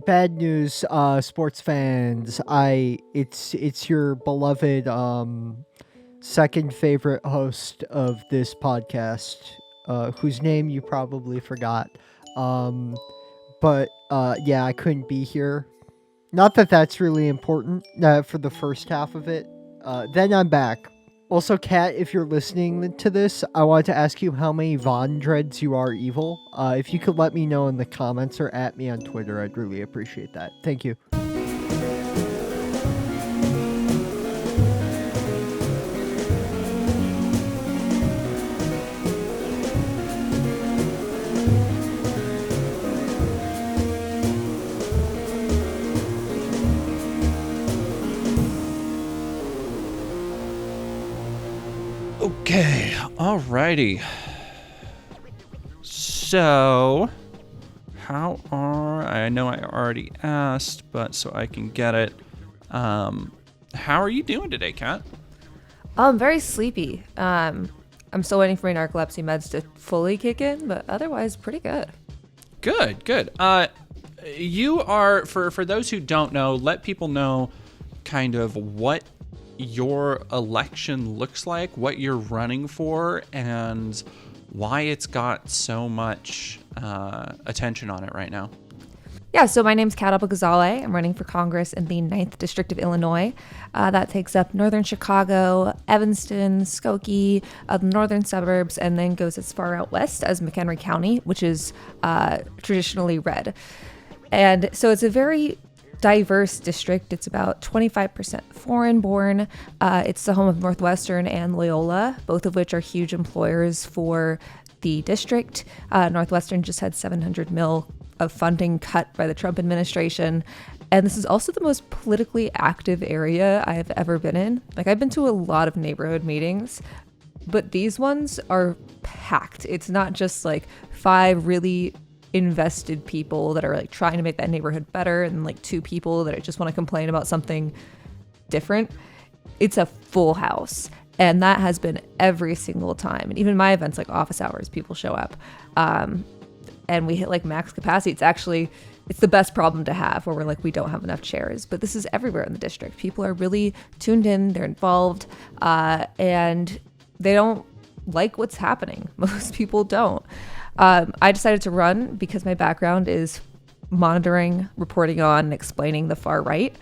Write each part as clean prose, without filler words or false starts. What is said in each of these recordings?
bad news, sports fans. It's your beloved second favorite host of this podcast, whose name you probably forgot. Um, but yeah, I couldn't be here. Not that that's really important for the first half of it. Then I'm back. Also, Kat, if you're listening to this, I wanted to ask you how many Von Dreads you are evil. If you could let me know in the comments or at me on Twitter, I'd really appreciate that. Thank you. Okay, alrighty. So, I know I already asked, but so I can get it. How are you doing today, Kat? I'm very sleepy. I'm still waiting for my narcolepsy meds to fully kick in, but otherwise pretty good. Good. You are, for those who don't know, let people know kind of what your election looks like, what you're running for, and why it's got so much attention on it right now. Yeah, so my name's Kat Abughazaleh. I'm running for Congress in the 9th District of Illinois. That takes up northern Chicago, Evanston, Skokie, the northern suburbs, and then goes as far out west as McHenry County, which is traditionally red. And so it's a very diverse district. It's about 25% foreign born. It's the home of Northwestern and Loyola, both of which are huge employers for the district. Northwestern just had $700 million of funding cut by the Trump administration. And this is also the most politically active area I have ever been in. Like, I've been to a lot of neighborhood meetings, but these ones are packed. It's not just like 5 really invested people that are like trying to make that neighborhood better and like 2 people that just want to complain about something different. It's a full house. And that has been every single time. And even my events, like office hours, people show up. And we hit like max capacity. It's the best problem to have, where we're like, we don't have enough chairs. But this is everywhere in the district. People are really tuned in, they're involved, and they don't like what's happening. Most people don't. I decided to run because my background is monitoring, reporting on, and explaining the far right.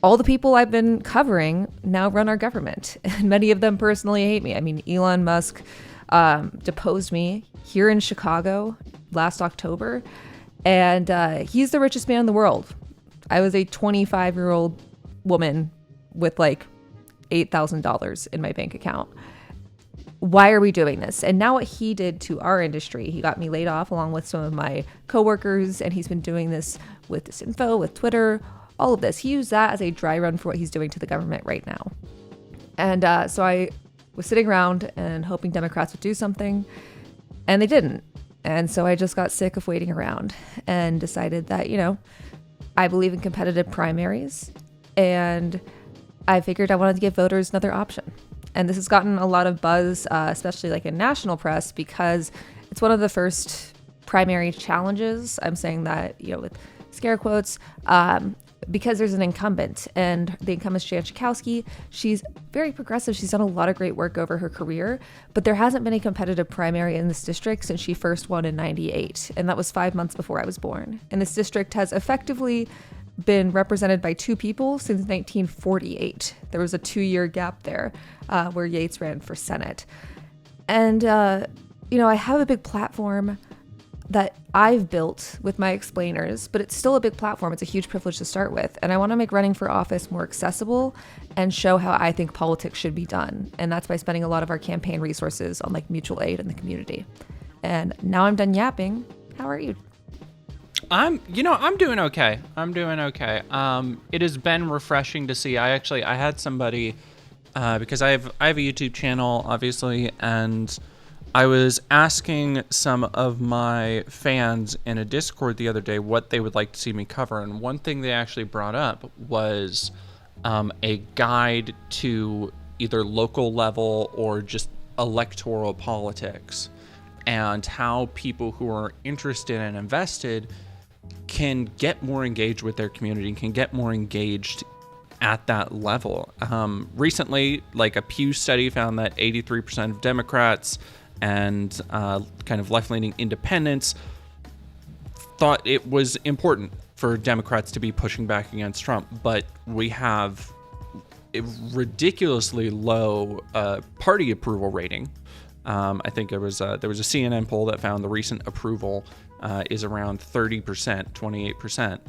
All the people I've been covering now run our government, and many of them personally hate me. I mean, Elon Musk deposed me here in Chicago last October, and he's the richest man in the world. I was a 25-year-old woman with like $8,000 in my bank account. Why are we doing this? And now what he did to our industry, he got me laid off along with some of my coworkers, and he's been doing this with Disinfo, with Twitter, all of this. He used that as a dry run for what he's doing to the government right now. And so I was sitting around and hoping Democrats would do something, and they didn't. And so I just got sick of waiting around and decided that, I believe in competitive primaries, and I figured I wanted to give voters another option. And this has gotten a lot of buzz, especially like in national press, because it's one of the first primary challenges. I'm saying that, with scare quotes, because there's an incumbent, and the incumbent is Jan Schakowsky. She's very progressive. She's done a lot of great work over her career, but there hasn't been a competitive primary in this district since she first won in 98. And that was 5 months before I was born. And this district has effectively been represented by 2 people since 1948. There was a 2-year gap there where Yates ran for Senate. And, I have a big platform that I've built with my explainers, but it's still a big platform. It's a huge privilege to start with. And I want to make running for office more accessible and show how I think politics should be done. And that's by spending a lot of our campaign resources on like mutual aid in the community. And now I'm done yapping. How are you? I'm doing okay. It has been refreshing to see. I had somebody, because I have a YouTube channel, obviously, and I was asking some of my fans in a Discord the other day what they would like to see me cover, and one thing they actually brought up was a guide to either local level or just electoral politics, and how people who are interested and invested can get more engaged with their community, can get more engaged at that level. Recently, like a Pew study found that 83% of Democrats and kind of left-leaning independents thought it was important for Democrats to be pushing back against Trump, but we have a ridiculously low party approval rating. I think there was a CNN poll that found the recent approval is around 30%, 28%.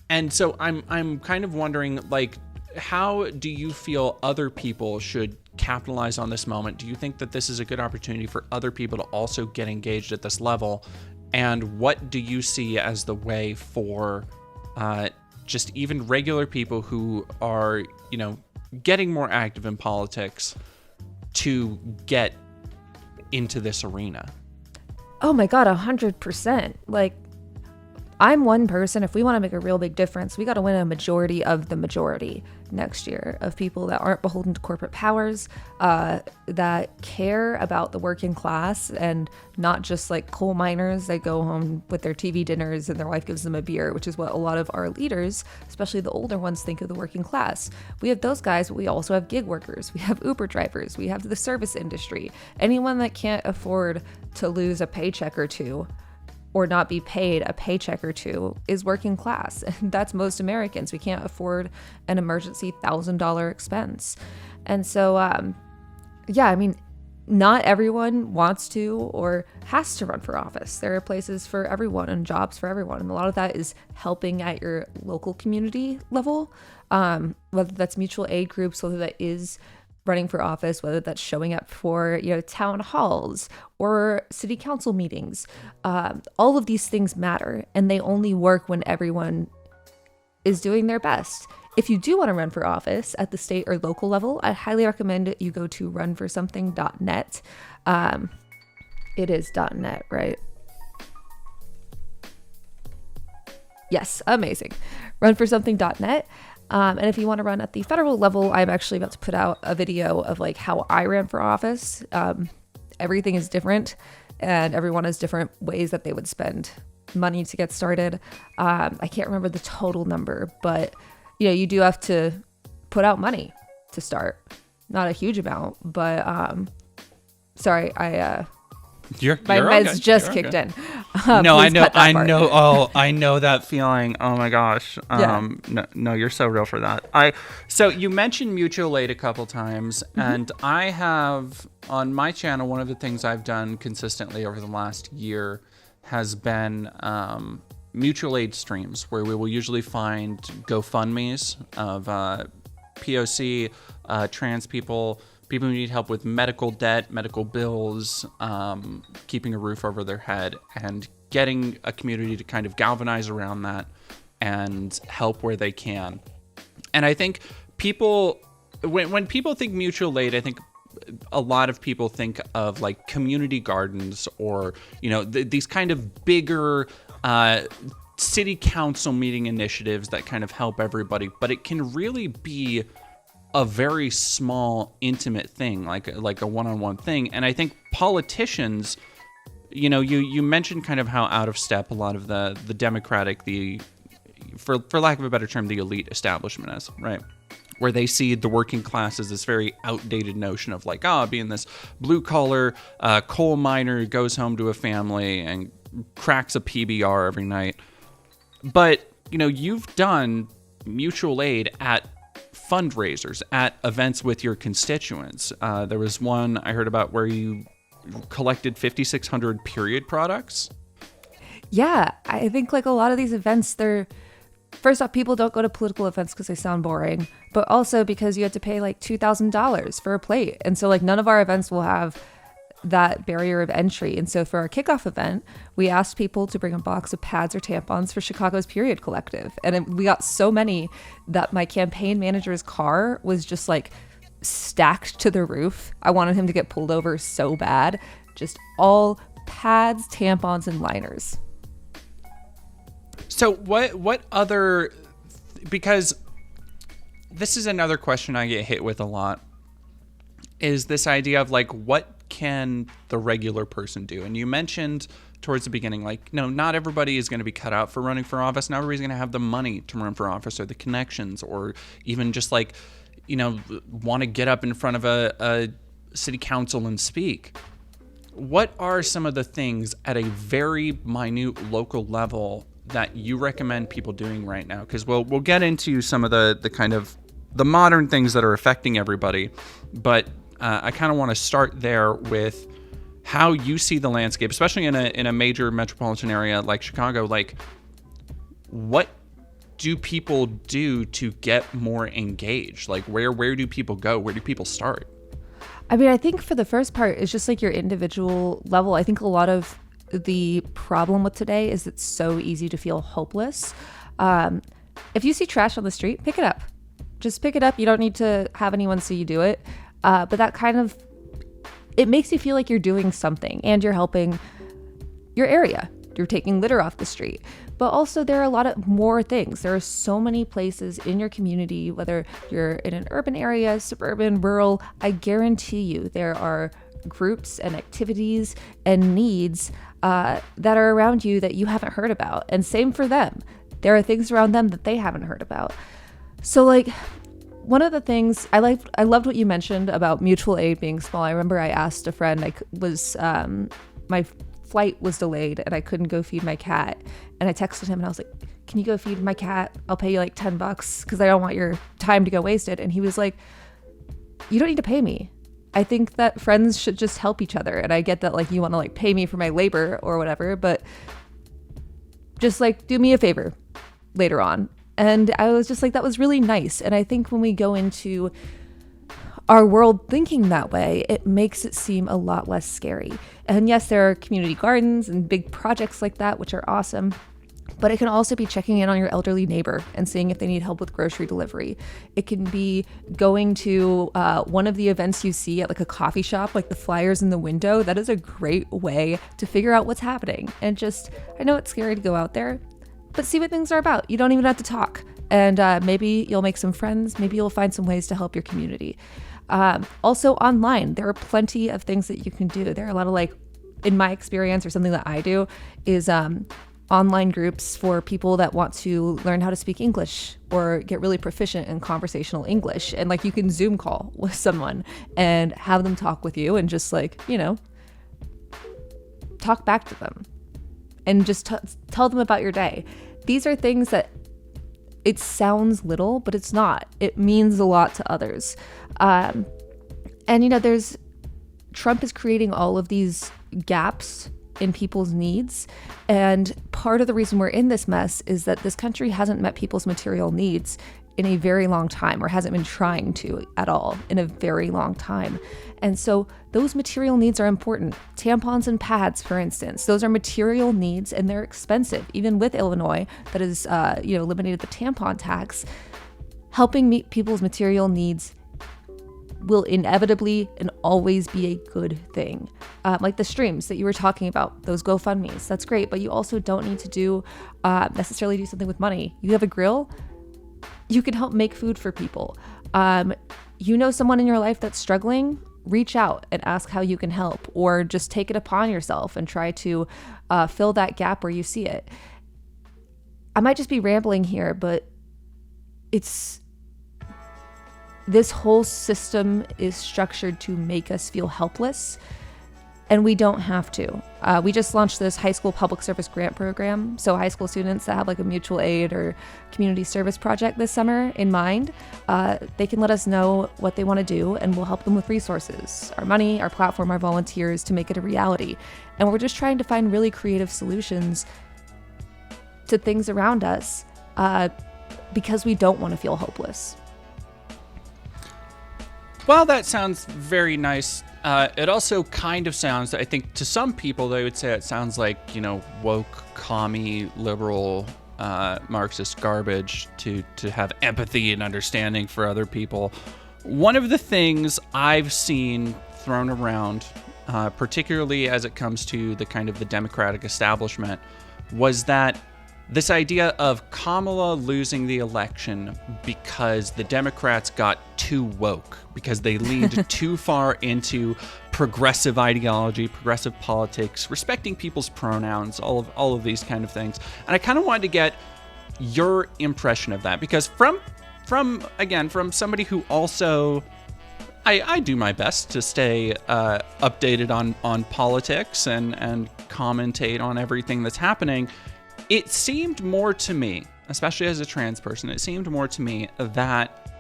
And so I'm kind of wondering, like, how do you feel other people should capitalize on this moment? Do you think that this is a good opportunity for other people to also get engaged at this level? And what do you see as the way for just even regular people who are, getting more active in politics to get into this arena? Oh my God, 100%. Like, I'm one person. If we want to make a real big difference, we got to win a majority of the majority next year of people that aren't beholden to corporate powers, that care about the working class and not just like coal miners that go home with their TV dinners and their wife gives them a beer, which is what a lot of our leaders, especially the older ones, think of the working class. We have those guys, but we also have gig workers. We have Uber drivers. We have the service industry. Anyone that can't afford to lose a paycheck or two or not be paid a paycheck or two is working class. And that's most Americans. We can't afford an emergency $1,000 expense. And so, not everyone wants to or has to run for office. There are places for everyone and jobs for everyone. And a lot of that is helping at your local community level, whether that's mutual aid groups, whether that is running for office, whether that's showing up for, town halls or city council meetings. All of these things matter, and they only work when everyone is doing their best. If you do want to run for office at the state or local level, I highly recommend you go to runforsomething.net. It is .net, right? Yes, amazing. Runforsomething.net. And if you want to run at the federal level, I'm actually about to put out a video of like how I ran for office. Everything is different and everyone has different ways that they would spend money to get started. I can't remember the total number, but you do have to put out money to start. Not a huge amount, but sorry, my meds just kicked in. No, I know. Oh, I know that feeling. Oh my gosh. No, you're so real for that. So you mentioned mutual aid a couple times, and I have on my channel, one of the things I've done consistently over the last year has been mutual aid streams, where we will usually find GoFundMes of POC, trans people who need help with medical debt, medical bills, keeping a roof over their head, and getting a community to kind of galvanize around that and help where they can. And I think people, when people think mutual aid, I think a lot of people think of like community gardens or, these kind of bigger city council meeting initiatives that kind of help everybody, but it can really be a very small, intimate thing, like a one-on-one thing. And I think politicians, you mentioned kind of how out of step a lot of the Democratic, for lack of a better term, the elite establishment is, right? Where they see the working class as this very outdated notion of like, being this blue collar coal miner who goes home to a family and cracks a PBR every night. But, you've done mutual aid at fundraisers, at events with your constituents. There was one I heard about where you collected 5,600 period products. Yeah, I think like a lot of these events, first off, people don't go to political events because they sound boring, but also because you had to pay like $2,000 for a plate. And so like none of our events will have that barrier of entry. And so for our kickoff event, we asked people to bring a box of pads or tampons for Chicago's Period Collective. And we got so many that my campaign manager's car was just like stacked to the roof. I wanted him to get pulled over so bad. Just all pads, tampons, and liners. So what other, because this is another question I get hit with a lot, is this idea of like, what can the regular person do? And you mentioned towards the beginning, like, no, not everybody is going to be cut out for running for office. Not everybody's going to have the money to run for office or the connections or even just like, want to get up in front of a city council and speak. What are some of the things at a very minute local level that you recommend people doing right now? Because we'll get into some of the kind of the modern things that are affecting everybody, but I kind of want to start there with how you see the landscape, especially in a major metropolitan area like Chicago. Like, what do people do to get more engaged? Like, where do people go? Where do people start? I mean, I think for the first part, it's just like your individual level. I think a lot of the problem with today is it's so easy to feel hopeless. If you see trash on the street, pick it up. Just pick it up. You don't need to have anyone see you do it. But that kind of, it makes you feel like you're doing something and you're helping your area. You're taking litter off the street. But also there are a lot of more things. There are so many places in your community, whether you're in an urban area, suburban, rural, I guarantee you there are groups and activities and needs that are around you that you haven't heard about. And same for them. There are things around them that they haven't heard about. So like, one of the things I loved what you mentioned about mutual aid being small. I remember I asked a friend, my flight was delayed and I couldn't go feed my cat. And I texted him and I was like, can you go feed my cat? I'll pay you like $10 because I don't want your time to go wasted. And he was like, you don't need to pay me. I think that friends should just help each other. And I get that like you want to like pay me for my labor or whatever, but just like do me a favor later on. And I was just like, that was really nice. And I think when we go into our world thinking that way, it makes it seem a lot less scary. And yes, there are community gardens and big projects like that, which are awesome. But it can also be checking in on your elderly neighbor and seeing if they need help with grocery delivery. It can be going to one of the events you see at like a coffee shop, like the flyers in the window. That is a great way to figure out what's happening. And just, I know it's scary to go out there, but see what things are about. You don't even have to talk. And maybe you'll make some friends. Maybe you'll find some ways to help your community. Also online, there are plenty of things that you can do. There are a lot of like, in my experience or something that I do is online groups for people that want to learn how to speak English or get really proficient in conversational English. And like you can Zoom call with someone and have them talk with you and just like, talk back to them and just tell them about your day. These are things that it sounds little, but it's not. It means a lot to others. And Trump is creating all of these gaps in people's needs. And part of the reason we're in this mess is that this country hasn't met people's material needs in a very long time, or hasn't been trying to at all in a very long time. And so those material needs are important. Tampons and pads, for instance, those are material needs and they're expensive. Even with Illinois that has, eliminated the tampon tax, helping meet people's material needs will inevitably and always be a good thing. Like the streams that you were talking about, those GoFundMes, that's great, but you also don't need to necessarily do something with money. You have a grill, you can help make food for people. Someone in your life that's struggling, reach out and ask how you can help, or just take it upon yourself and try to fill that gap where you see it. I might just be rambling here, but this whole system is structured to make us feel helpless, and we don't have to. We just launched this high school public service grant program. So high school students that have like a mutual aid or community service project this summer in mind, they can let us know what they want to do and we'll help them with resources, our money, our platform, our volunteers to make it a reality. And we're just trying to find really creative solutions to things around us because we don't want to feel hopeless. Well, that sounds very nice. It also kind of sounds, I think, to some people, they would say it sounds like, woke, commie, liberal, Marxist garbage to have empathy and understanding for other people. One of the things I've seen thrown around, particularly as it comes to the kind of the Democratic establishment, was that this idea of Kamala losing the election because the Democrats got too woke, because they leaned too far into progressive ideology, progressive politics, respecting people's pronouns, all of these kind of things. And I kind of wanted to get your impression of that, because from somebody who also, I do my best to stay updated on politics and commentate on everything that's happening. It seemed more to me, especially as a trans person, it seemed more to me that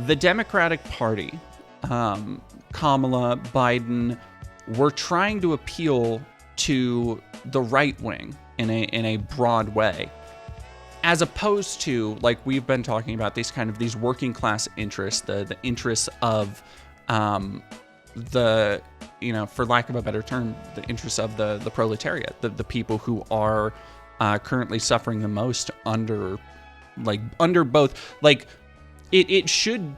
the Democratic Party, Kamala, Biden, were trying to appeal to the right wing in a broad way, as opposed to, like we've been talking about, these working class interests, the interests of the, for lack of a better term, the interests of the proletariat, the people who are currently suffering the most under both, it should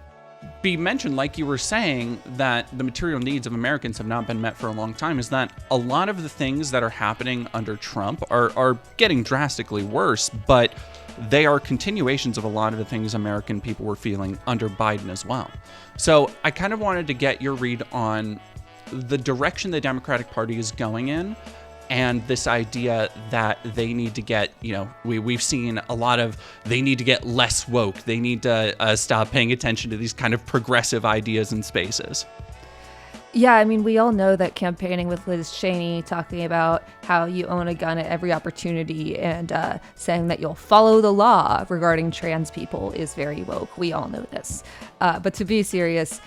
be mentioned, like you were saying, that the material needs of Americans have not been met for a long time, is that a lot of the things that are happening under Trump are getting drastically worse, but they are continuations of a lot of the things American people were feeling under Biden as well. So I kind of wanted to get your read on the direction the Democratic Party is going in, and this idea that they need to get, we've seen a lot of, they need to get less woke. They need to stop paying attention to these kind of progressive ideas and spaces. Yeah, I mean, we all know that campaigning with Liz Cheney, talking about how you own a gun at every opportunity and saying that you'll follow the law regarding trans people is very woke. We all know this. But to be serious,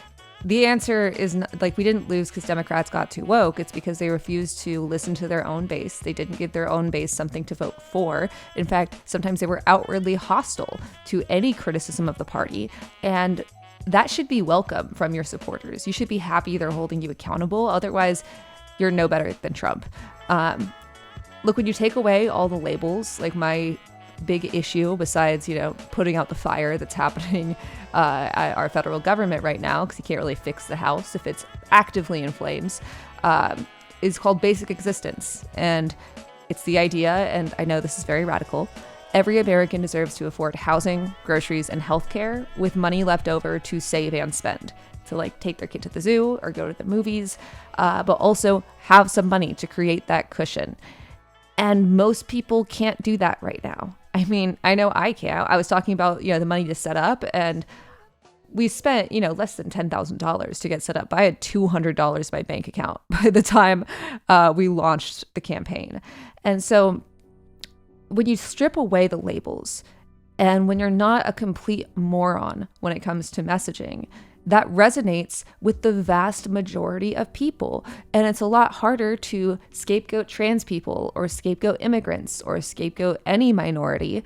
the answer is not, we didn't lose because Democrats got too woke. It's because they refused to listen to their own base. They didn't give their own base something to vote for. In fact, sometimes they were outwardly hostile to any criticism of the party. And that should be welcome from your supporters. You should be happy they're holding you accountable. Otherwise, you're no better than Trump. Look, when you take away all the labels, my big issue, besides, putting out the fire that's happening at our federal government right now, because you can't really fix the house if it's actively in flames, is called basic existence. And it's the idea, and I know this is very radical, every American deserves to afford housing, groceries, and healthcare with money left over to save and spend. To take their kid to the zoo or go to the movies, but also have some money to create that cushion. And most people can't do that right now. I mean, I know I can't. I was talking about, the money to set up, and we spent, less than $10,000 to get set up. I had $200 in my bank account by the time we launched the campaign. And so when you strip away the labels, and when you're not a complete moron when it comes to messaging, that resonates with the vast majority of people. And it's a lot harder to scapegoat trans people or scapegoat immigrants or scapegoat any minority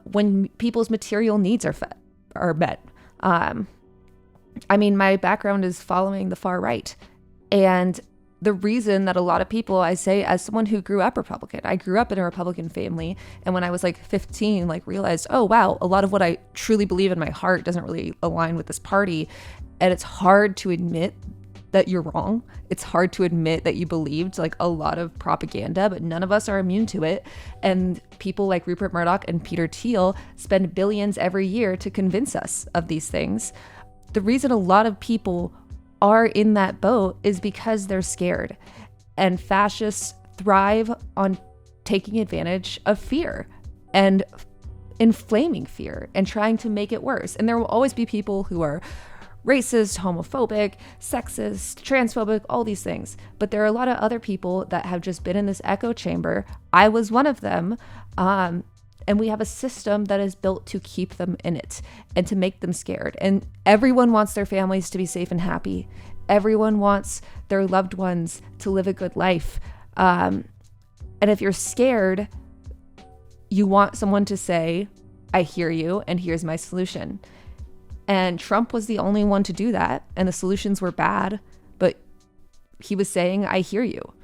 when people's material needs are met. I mean, my background is following the far right. And the reason that a lot of people, I say as someone who grew up Republican, I grew up in a Republican family. And when I was 15, realized, oh, wow, a lot of what I truly believe in my heart doesn't really align with this party. And it's hard to admit that you're wrong. It's hard to admit that you believed a lot of propaganda, but none of us are immune to it. And people like Rupert Murdoch and Peter Thiel spend billions every year to convince us of these things. The reason a lot of people are in that boat is because they're scared. And fascists thrive on taking advantage of fear and inflaming fear and trying to make it worse. And there will always be people who are racist, homophobic, sexist, transphobic, all these things. But there are a lot of other people that have just been in this echo chamber. I was one of them. And we have a system that is built to keep them in it and to make them scared. And everyone wants their families to be safe and happy. Everyone wants their loved ones to live a good life. And if you're scared, you want someone to say, I hear you, and here's my solution. And Trump was the only one to do that. And the solutions were bad, but he was saying, I hear you.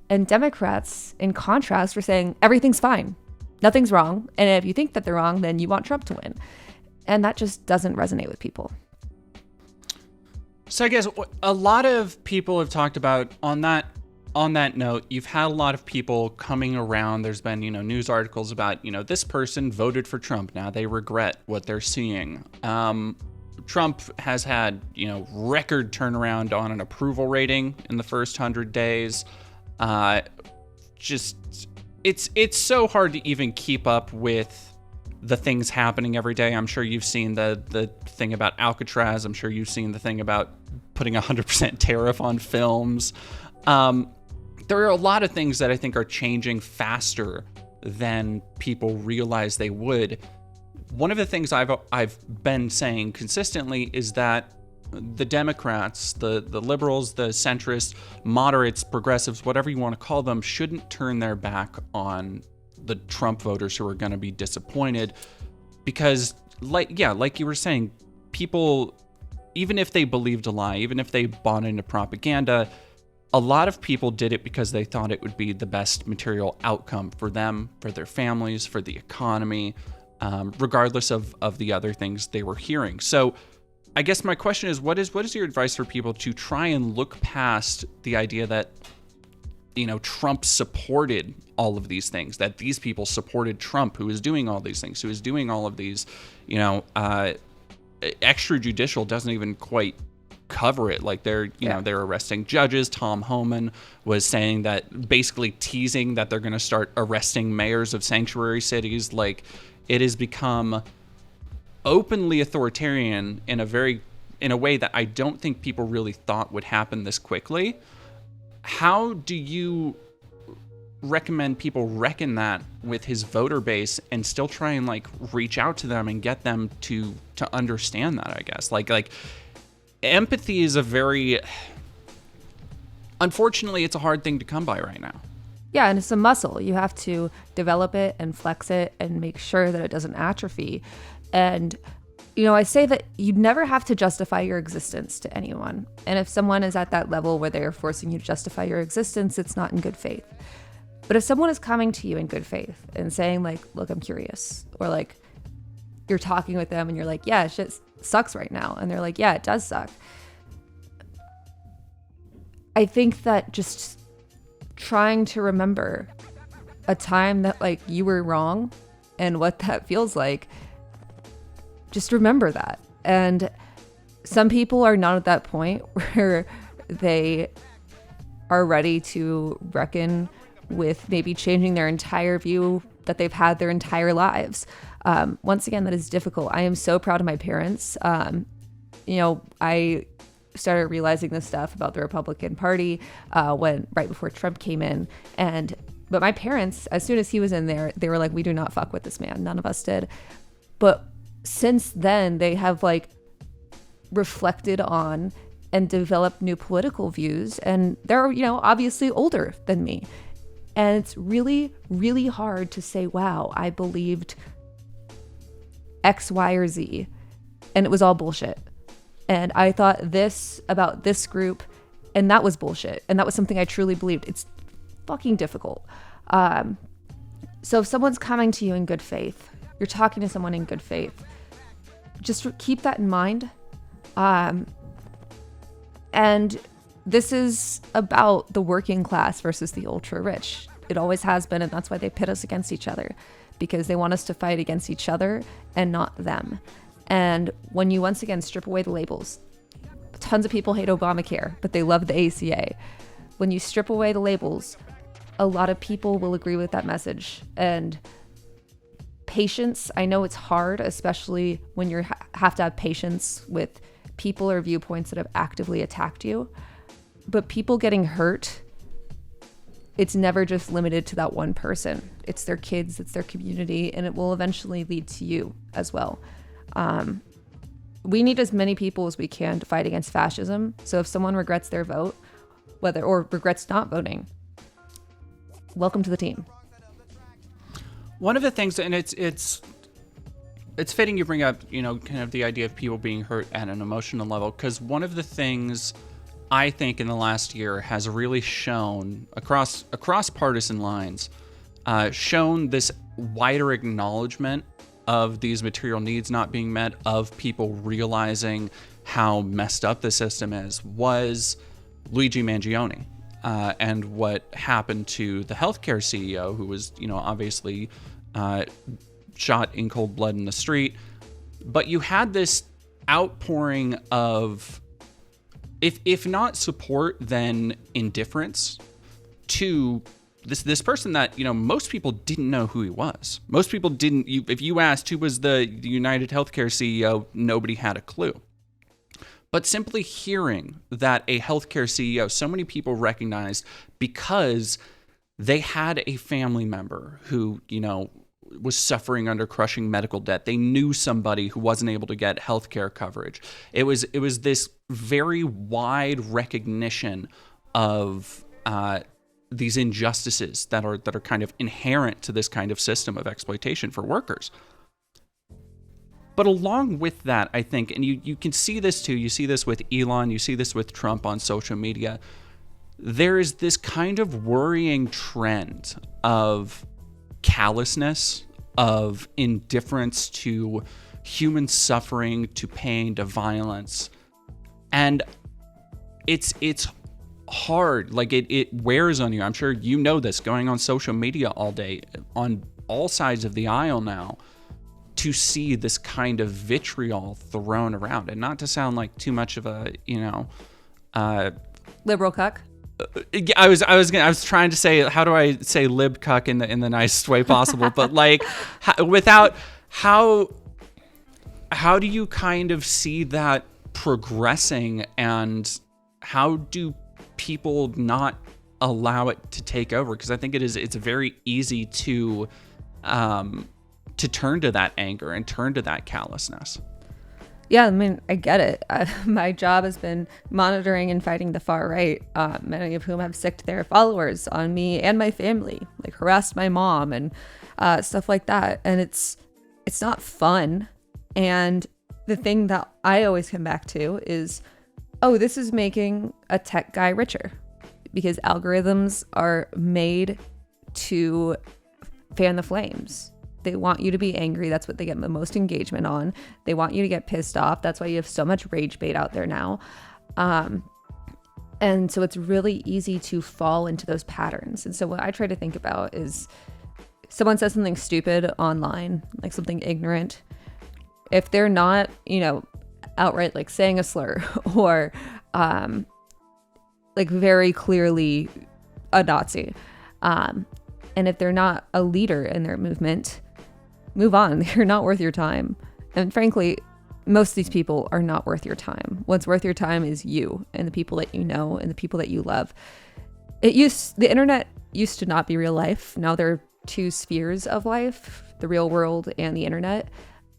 And Democrats, in contrast, were saying, everything's fine. Nothing's wrong. And if you think that they're wrong, then you want Trump to win. And that just doesn't resonate with people. So I guess a lot of people have talked about on that note, you've had a lot of people coming around. There's been, news articles about, this person voted for Trump. Now they regret what they're seeing. Trump has had, record turnaround on an approval rating in the first 100 days. It's so hard to even keep up with the things happening every day. I'm sure you've seen the thing about Alcatraz. I'm sure you've seen the thing about putting 100% tariff on films. There are a lot of things that I think are changing faster than people realize they would. One of the things I've been saying consistently is that the Democrats, the liberals, the centrists, moderates, progressives, whatever you want to call them, shouldn't turn their back on the Trump voters who are going to be disappointed, because like you were saying, people, even if they believed a lie, even if they bought into propaganda, a lot of people did it because they thought it would be the best material outcome for them, for their families, for the economy, regardless of the other things they were hearing. So I guess my question is, what is your advice for people to try and look past the idea that, Trump supported all of these things, that these people supported Trump, who is doing all these things, who is doing all of these, extrajudicial doesn't even quite cover it. Like they're arresting judges. Tom Homan was saying that, basically teasing that they're going to start arresting mayors of sanctuary cities. Like, it has become openly authoritarian in a way that I don't think people really thought would happen this quickly. How do you recommend people reckon that with his voter base and still try and reach out to them and get them to understand that? I guess like empathy is unfortunately, it's a hard thing to come by right now. Yeah, and it's a muscle. You have to develop it and flex it and make sure that it doesn't atrophy. And, I say that you never have to justify your existence to anyone. And if someone is at that level where they're forcing you to justify your existence, it's not in good faith. But if someone is coming to you in good faith and saying, look, I'm curious, or you're talking with them and you're like, yeah, shit sucks right now. And they're like, yeah, it does suck. I think that just trying to remember a time that you were wrong and what that feels like, just remember that. And some people are not at that point where they are ready to reckon with maybe changing their entire view that they've had their entire lives. Once again, that is difficult. I am so proud of my parents. I started realizing this stuff about the Republican Party right before Trump came in. But my parents, as soon as he was in there, they were like, we do not fuck with this man. None of us did. But since then, they have reflected on and developed new political views. And they're, obviously older than me. And it's really, really hard to say, wow, I believed X, Y, or Z, and it was all bullshit. And I thought this about this group, and that was bullshit. And that was something I truly believed. It's fucking difficult. So if someone's coming to you in good faith, you're talking to someone in good faith, just keep that in mind. And this is about the working class versus the ultra rich. It always has been, and that's why they pit us against each other, because they want us to fight against each other and not them. And when you once again strip away the labels, tons of people hate Obamacare, but they love the ACA. When you strip away the labels, a lot of people will agree with that message. And patience, I know it's hard, especially when you have to have patience with people or viewpoints that have actively attacked you. But people getting hurt, it's never just limited to that one person. It's their kids, it's their community, and it will eventually lead to you as well. We need as many people as we can to fight against fascism. So if someone regrets their vote, or regrets not voting, welcome to the team. One of the things, and it's fitting you bring up, kind of the idea of people being hurt at an emotional level, because one of the things I think in the last year has really shown across partisan lines, shown this wider acknowledgement of these material needs not being met, of people realizing how messed up the system is, was Luigi Mangione. And what happened to the healthcare CEO, who was, obviously shot in cold blood in the street. But you had this outpouring of, if not support, then indifference to this person that, most people didn't know who he was. Most people didn't. If you asked who was the United Healthcare CEO, nobody had a clue. But simply hearing that a healthcare CEO, so many people recognized because they had a family member who, was suffering under crushing medical debt. They knew somebody who wasn't able to get healthcare coverage. It was this very wide recognition of these injustices that are kind of inherent to this kind of system of exploitation for workers. But along with that, I think, and you can see this too, you see this with Elon, you see this with Trump on social media, there is this kind of worrying trend of callousness, of indifference to human suffering, to pain, to violence. And it's hard, like it wears on you. I'm sure you know this, going on social media all day, on all sides of the aisle now, to see this kind of vitriol thrown around. And not to sound like too much of a, liberal cuck. I was trying to say, how do I say lib cuck in the nicest way possible? But like, without, how do you kind of see that progressing, and how do people not allow it to take over? Because I think it's very easy to turn to that anger and turn to that callousness. Yeah, I mean, I get it. My job has been monitoring and fighting the far right, many of whom have sicked their followers on me and my family, like harassed my mom and stuff like that. And it's not fun. And the thing that I always come back to is, oh, this is making a tech guy richer, because algorithms are made to fan the flames. They want you to be angry. That's what they get the most engagement on. They want you to get pissed off. That's why you have so much rage bait out there now. And so it's really easy to fall into those patterns. And so what I try to think about is, someone says something stupid online, like something ignorant. If they're not, outright like saying a slur or like very clearly a Nazi, and if they're not a leader in their movement, move on. They're not worth your time. And frankly, most of these people are not worth your time. What's worth your time is you and the people that you know and the people that you love. The internet used to not be real life. Now there are two spheres of life, the real world and the internet.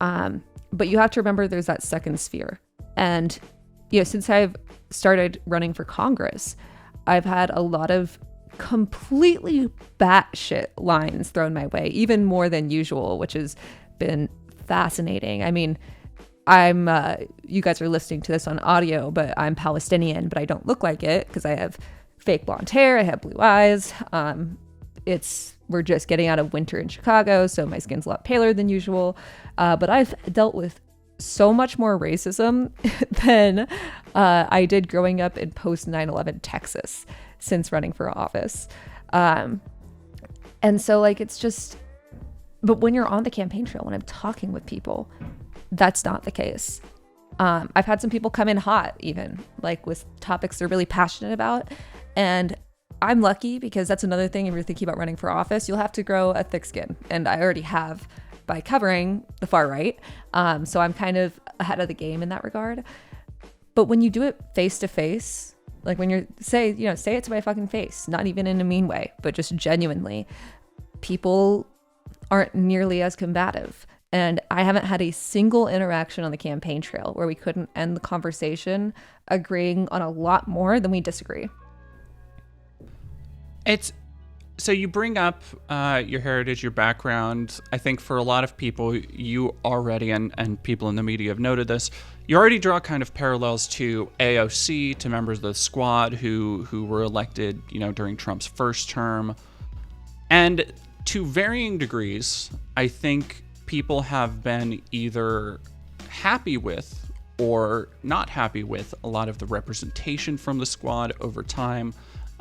But you have to remember there's that second sphere. And since I've started running for Congress, I've had a lot of completely batshit lines thrown my way, even more than usual, which has been fascinating. I mean, you guys are listening to this on audio, but I'm Palestinian, but I don't look like it because I have fake blonde hair, I have blue eyes. We're just getting out of winter in Chicago, so my skin's a lot paler than usual. But I've dealt with so much more racism than I did growing up in post 9/11 Texas since running for office. And so like, it's just, but when you're on the campaign trail, when I'm talking with people, that's not the case. I've had some people come in hot, even like with topics they're really passionate about. And I'm lucky because that's another thing. If you're thinking about running for office, you'll have to grow a thick skin. And I already have by covering the far right. So I'm kind of ahead of the game in that regard. But when you do it face to face, like when you're say it to my fucking face, not even in a mean way, but just genuinely, people aren't nearly as combative. And I haven't had a single interaction on the campaign trail where we couldn't end the conversation agreeing on a lot more than we disagree. So you bring up your heritage, your background. I think for a lot of people, you already, and people in the media have noted this, you already draw kind of parallels to AOC, to members of the squad who were elected, during Trump's first term. And to varying degrees, I think people have been either happy with or not happy with a lot of the representation from the squad over time.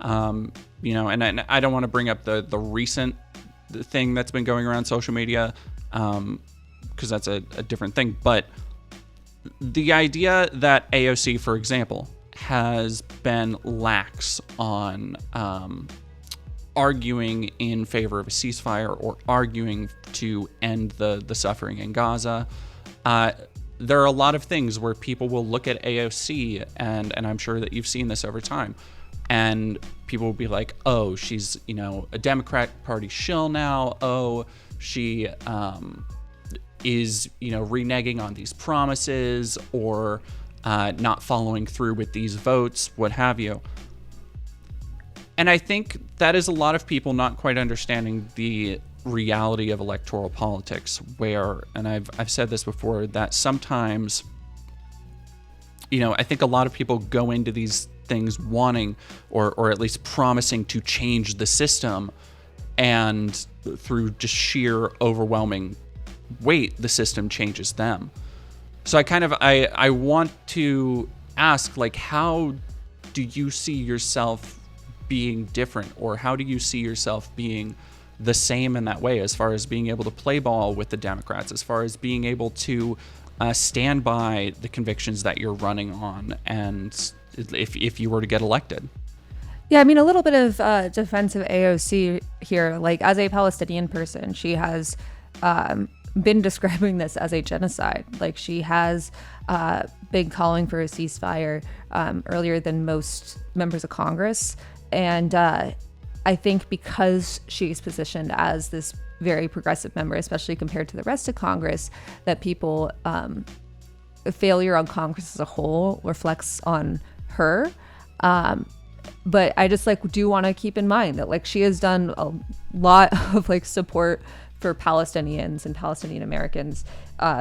And I don't want to bring up the recent thing that's been going around social media, because that's a different thing. But the idea that AOC, for example, has been lax on arguing in favor of a ceasefire or arguing to end the suffering in Gaza. There are a lot of things where people will look at AOC, and I'm sure that you've seen this over time, and people will be like, oh, she's, a Democrat Party shill now. Oh, she is, reneging on these promises or not following through with these votes, what have you. And I think that is a lot of people not quite understanding the reality of electoral politics, where, and I've said this before, that sometimes, I think a lot of people go into these things wanting or at least promising to change the system, and through just sheer overwhelming weight, the system changes them. So I want to ask, like, how do you see yourself being different, or how do you see yourself being the same in that way, as far as being able to play ball with the Democrats, as far as being able to stand by the convictions that you're running on, and if you were to get elected? Yeah, I mean, a little bit of defense of AOC here. Like, as a Palestinian person, she has been describing this as a genocide. Like, she has been calling for a ceasefire earlier than most members of Congress. And I think because she's positioned as this very progressive member, especially compared to the rest of Congress, that people, failure on Congress as a whole reflects on her. But I just do want to keep in mind that she has done a lot of support for Palestinians and Palestinian Americans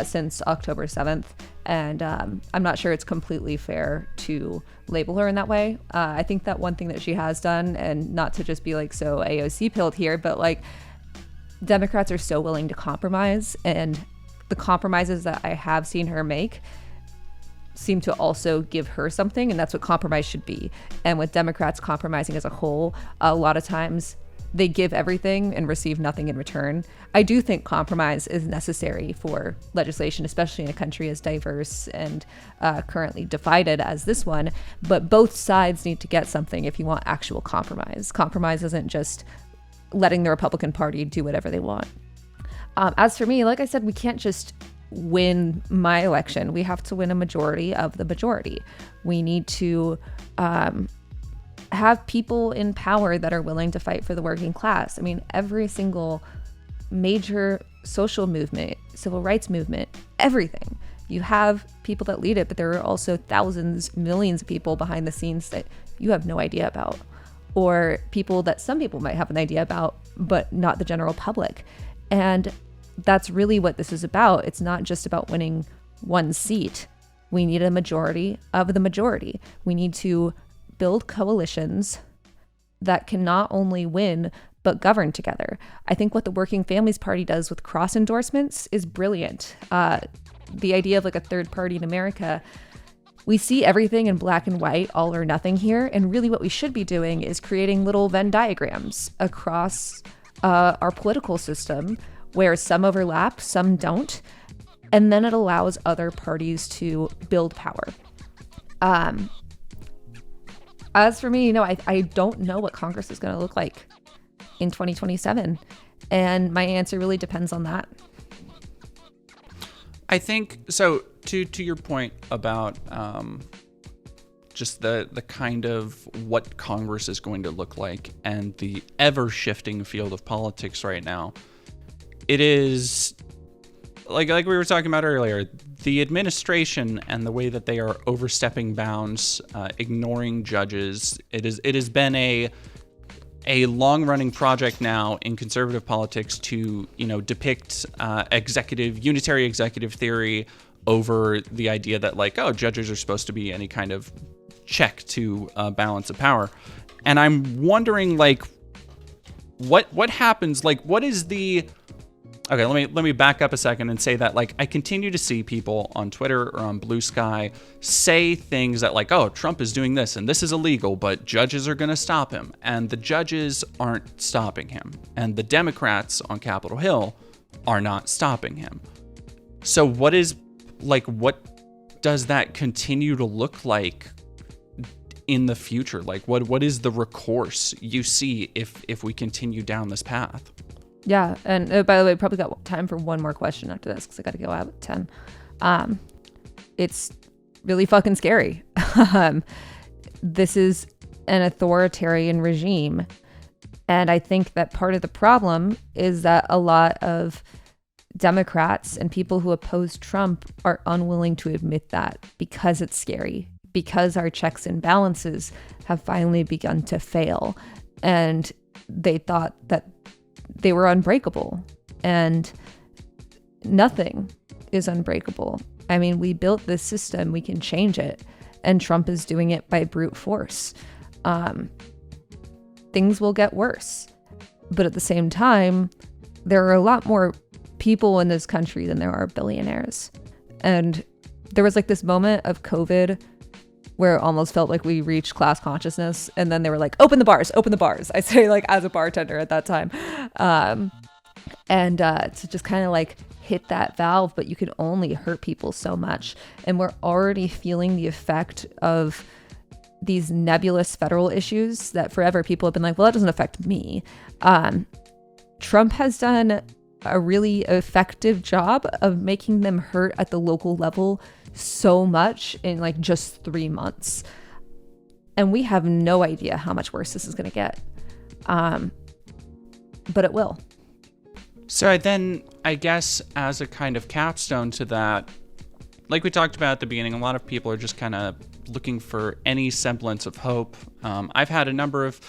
since October 7th. And I'm not sure it's completely fair to label her in that way. I think that one thing that she has done, and not to just be so AOC pilled here, but Democrats are so willing to compromise, and the compromises that I have seen her make seem to also give her something, and that's what compromise should be. And with Democrats compromising as a whole, a lot of times they give everything and receive nothing in return. I do think compromise is necessary for legislation, especially in a country as diverse and currently divided as this one. But both sides need to get something if you want actual compromise. Compromise isn't just letting the Republican Party do whatever they want. As for me, like I said, we can't just win my election. We have to win a majority of the majority. We need to have people in power that are willing to fight for the working class. I mean, every single major social movement, civil rights movement, everything. You have people that lead it, but there are also thousands, millions of people behind the scenes that you have no idea about, or people that some people might have an idea about, but not the general public. And that's really what this is about. It's not just about winning one seat. We need a majority of the majority. We need to build coalitions that can not only win, but govern together. I think what the Working Families Party does with cross endorsements is brilliant. The idea of a third party in America, we see everything in black and white, all or nothing here. And really what we should be doing is creating little Venn diagrams across our political system, where some overlap, some don't. And then it allows other parties to build power. As for me, I don't know what Congress is going to look like in 2027. And my answer really depends on that. I think, so to your point about just the kind of what Congress is going to look like and the ever-shifting field of politics right now, it is, like we were talking about earlier, the administration and the way that they are overstepping bounds, ignoring judges. It has been a long-running project now in conservative politics to depict unitary executive theory over the idea that judges are supposed to be any kind of check to balance of power. And I'm wondering what happens, what is the... Okay, let me back up a second and say that I continue to see people on Twitter or on Blue Sky say things that oh, Trump is doing this and this is illegal, but judges are going to stop him, and the judges aren't stopping him, and the Democrats on Capitol Hill are not stopping him. So what is does that continue to look like in the future? Like, what is the recourse you see if we continue down this path? Yeah, and by the way, probably got time for one more question after this because I got to go out at 10. It's really fucking scary. This is an authoritarian regime. And I think that part of the problem is that a lot of Democrats and people who oppose Trump are unwilling to admit that because it's scary, because our checks and balances have finally begun to fail. And they thought that they were unbreakable, and nothing is unbreakable. I mean, we built this system, we can change it, and Trump is doing it by brute force. Things will get worse, but at the same time, there are a lot more people in this country than there are billionaires. And there was like this moment of COVID where it almost felt like we reached class consciousness, and then they were like, open the bars. I say, like, as a bartender at that time. To just kind of like hit that valve, but you can only hurt people so much. And we're already feeling the effect of these nebulous federal issues that forever people have been like, well, that doesn't affect me. Trump has done a really effective job of making them hurt at the local level so much in like just 3 months. And we have no idea how much worse this is going to get. But it will. So then I guess as a kind of capstone to that, like we talked about at the beginning, a lot of people are just kind of looking for any semblance of hope. I've had a number of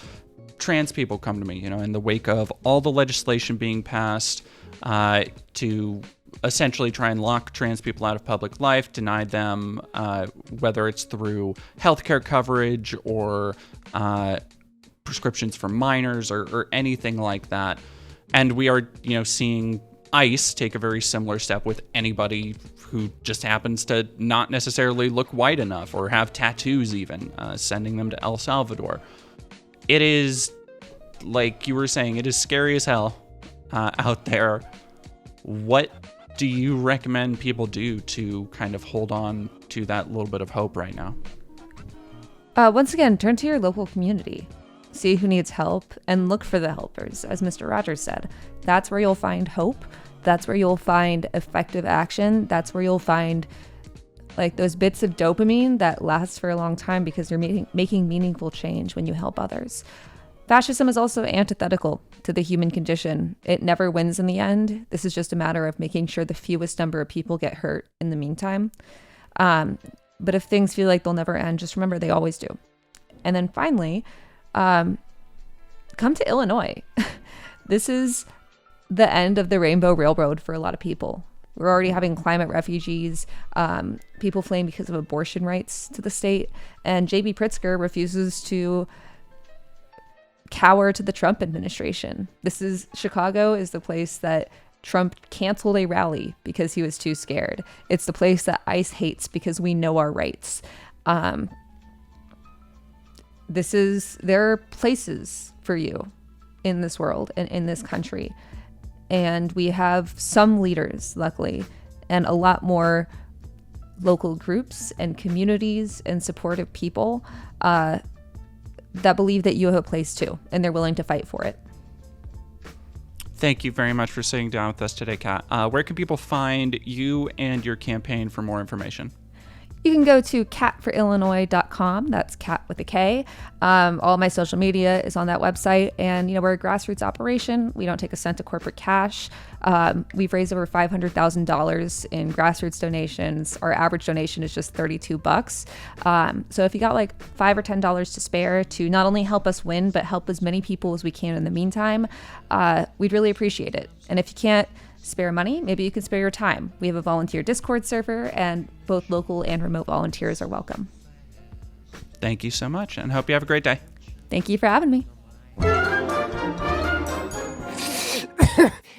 trans people come to me, in the wake of all the legislation being passed to essentially try and lock trans people out of public life, deny them, whether it's through healthcare coverage or prescriptions for minors or anything like that. And we are, seeing ICE take a very similar step with anybody who just happens to not necessarily look white enough or have tattoos even, sending them to El Salvador. It is, like you were saying, it is scary as hell out there. What do you recommend people do to kind of hold on to that little bit of hope right now? Once again, turn to your local community. See who needs help and look for the helpers, as Mr. Rogers said. That's where you'll find hope. That's where you'll find effective action. That's where you'll find like those bits of dopamine that last for a long time because you're making meaningful change when you help others. Fascism is also antithetical to the human condition. It never wins in the end. This is just a matter of making sure the fewest number of people get hurt in the meantime. But if things feel like they'll never end, just remember they always do. And then finally, come to Illinois. This is the end of the Rainbow Railroad for a lot of people. We're already having climate refugees, people fleeing because of abortion rights to the state, and J.B. Pritzker refuses to cower to the Trump administration. Chicago is the place that Trump canceled a rally because he was too scared. It's the place that ICE hates because we know our rights. There are places for you in this world and in this country. And we have some leaders, luckily, and a lot more local groups and communities and supportive people that believe that you have a place too, and they're willing to fight for it. Thank you very much for sitting down with us today, Kat. Where can people find you and your campaign for more information? You can go to catforillinois.com. That's cat with a K. All my social media is on that website. And, we're a grassroots operation. We don't take a cent of corporate cash. We've raised over $500,000 in grassroots donations. Our average donation is just $32. So if you got like $5 or $10 to spare to not only help us win, but help as many people as we can in the meantime, we'd really appreciate it. And if you can't spare money, maybe you can spare your time. We have a volunteer Discord server, and both local and remote volunteers are welcome. Thank you so much, and hope you have a great day. Thank you for having me.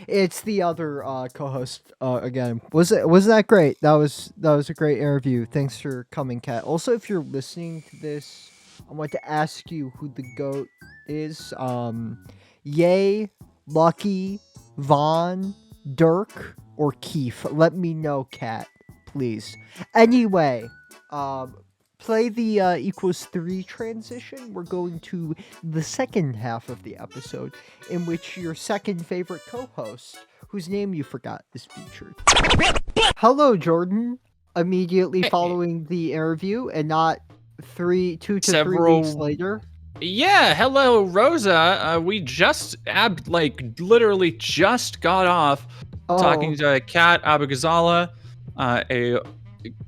It's the other co-host again. Was that great? That was a great interview. Thanks for coming, Kat. Also, if you're listening to this, I want to ask you who the GOAT is. Ye, Lucky, Vaughn, Dirk, or Keith? Let me know, Kat. please. Anyway, play the equals 3 transition. We're going to the second half of the episode, in which your second favorite co-host, whose name you forgot, is featured. Hello, Jordan. Immediately following the interview, and not 2 to 3 weeks later. Yeah, hello, Rosa. We just literally just got off talking to Kat Abughazaleh, a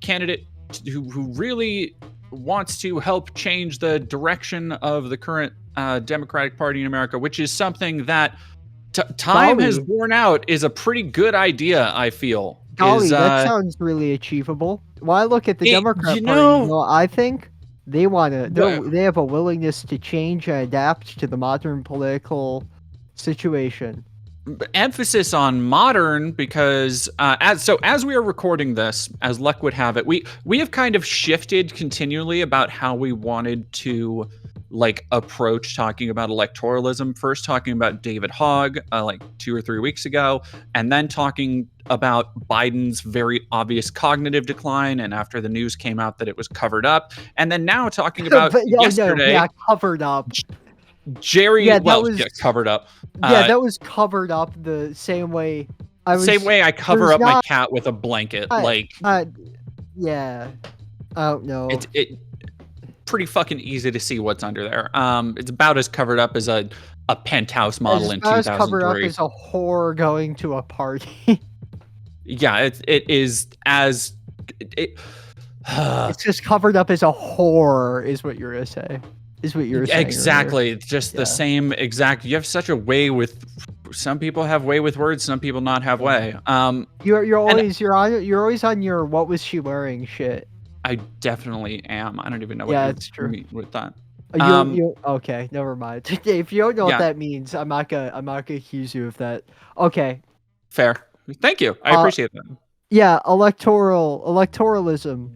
candidate who really wants to help change the direction of the current Democratic Party in America, which is something that time has borne out is a pretty good idea, I feel. Golly, that sounds really achievable. When I look at the Democrat Party, I think they they have a willingness to change and adapt to the modern political situation. Emphasis on modern, because as we are recording this, as luck would have it, we have kind of shifted continually about how we wanted to approach talking about electoralism. First talking about David Hogg 2 or 3 weeks ago, and then talking about Biden's very obvious cognitive decline, and after the news came out that it was covered up, and then now talking about yesterday. Covered up. Jerry, covered up. That was covered up the same way. I cover up my cat with a blanket. Yeah. I don't know. It pretty fucking easy to see what's under there. It's about as covered up as a penthouse model in 2003. It's covered up as a whore going to a party. Yeah, it is as. It's just covered up as a whore, is what you're gonna say. Is what you're saying. Exactly. Earlier. Just the same exact. You have such a way with. Some people have way with words. Some people not have way. You're always on your what was she wearing shit. I definitely am. I don't even know what that's true. Mean with that. Okay, never mind. If you don't know what that means, I'm not gonna accuse you of that. Okay. Fair. Thank you. I appreciate that. Yeah, electoralism.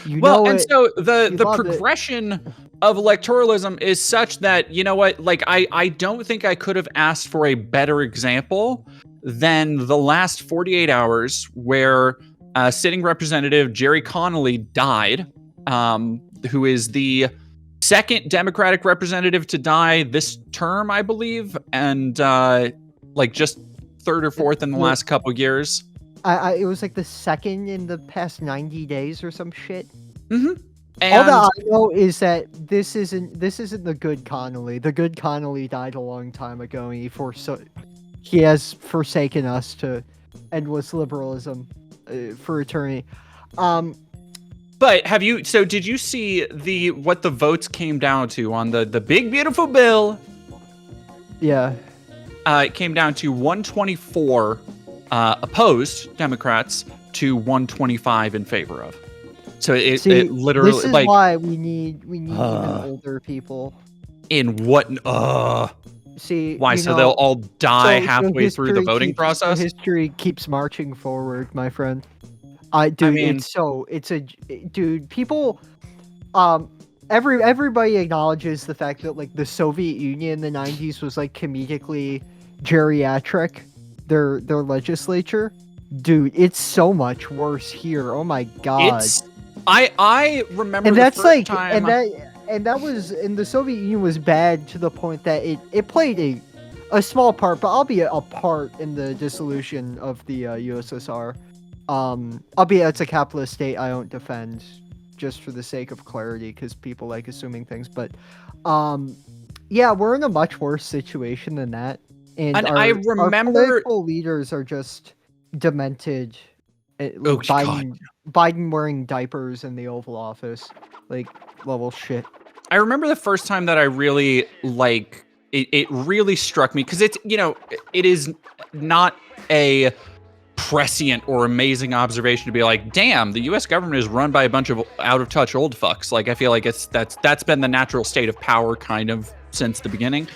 So the progression of electoralism is such that, you know what, I don't think I could have asked for a better example than the last 48 hours where sitting representative Jerry Connolly died, who is the second Democratic representative to die this term, I believe, and just third or fourth in the last couple years. It was the second in the past 90 days or some shit. Mm-hmm. All that I know is that this isn't the good Connolly. The good Connolly died a long time ago, and he has forsaken us to endless liberalism for eternity. But did you see what the votes came down to on the big beautiful bill? Yeah. It came down to 124 opposed Democrats to 125 in favor of. So it literally this is why we need even older people. In what? See why? So they'll all die halfway through the voting process. History keeps marching forward, my friend. People. Everybody acknowledges the fact that the Soviet Union in the 90s was comedically geriatric. Their legislature, dude, it's so much worse here. Oh my god. I remember, and that's the first time, and the Soviet Union was bad to the point that it played a small part, but albeit a part in the dissolution of the USSR. Albeit it's a capitalist state, I don't defend, just for the sake of clarity, because people like assuming things. But we're in a much worse situation than that, and I remember our political leaders are just demented. Biden wearing diapers in the Oval Office, level shit. I remember the first time that I really it really struck me, because it is not a prescient or amazing observation to be damn, the U.S. government is run by a bunch of out of touch old fucks. I feel like that's been the natural state of power kind of since the beginning.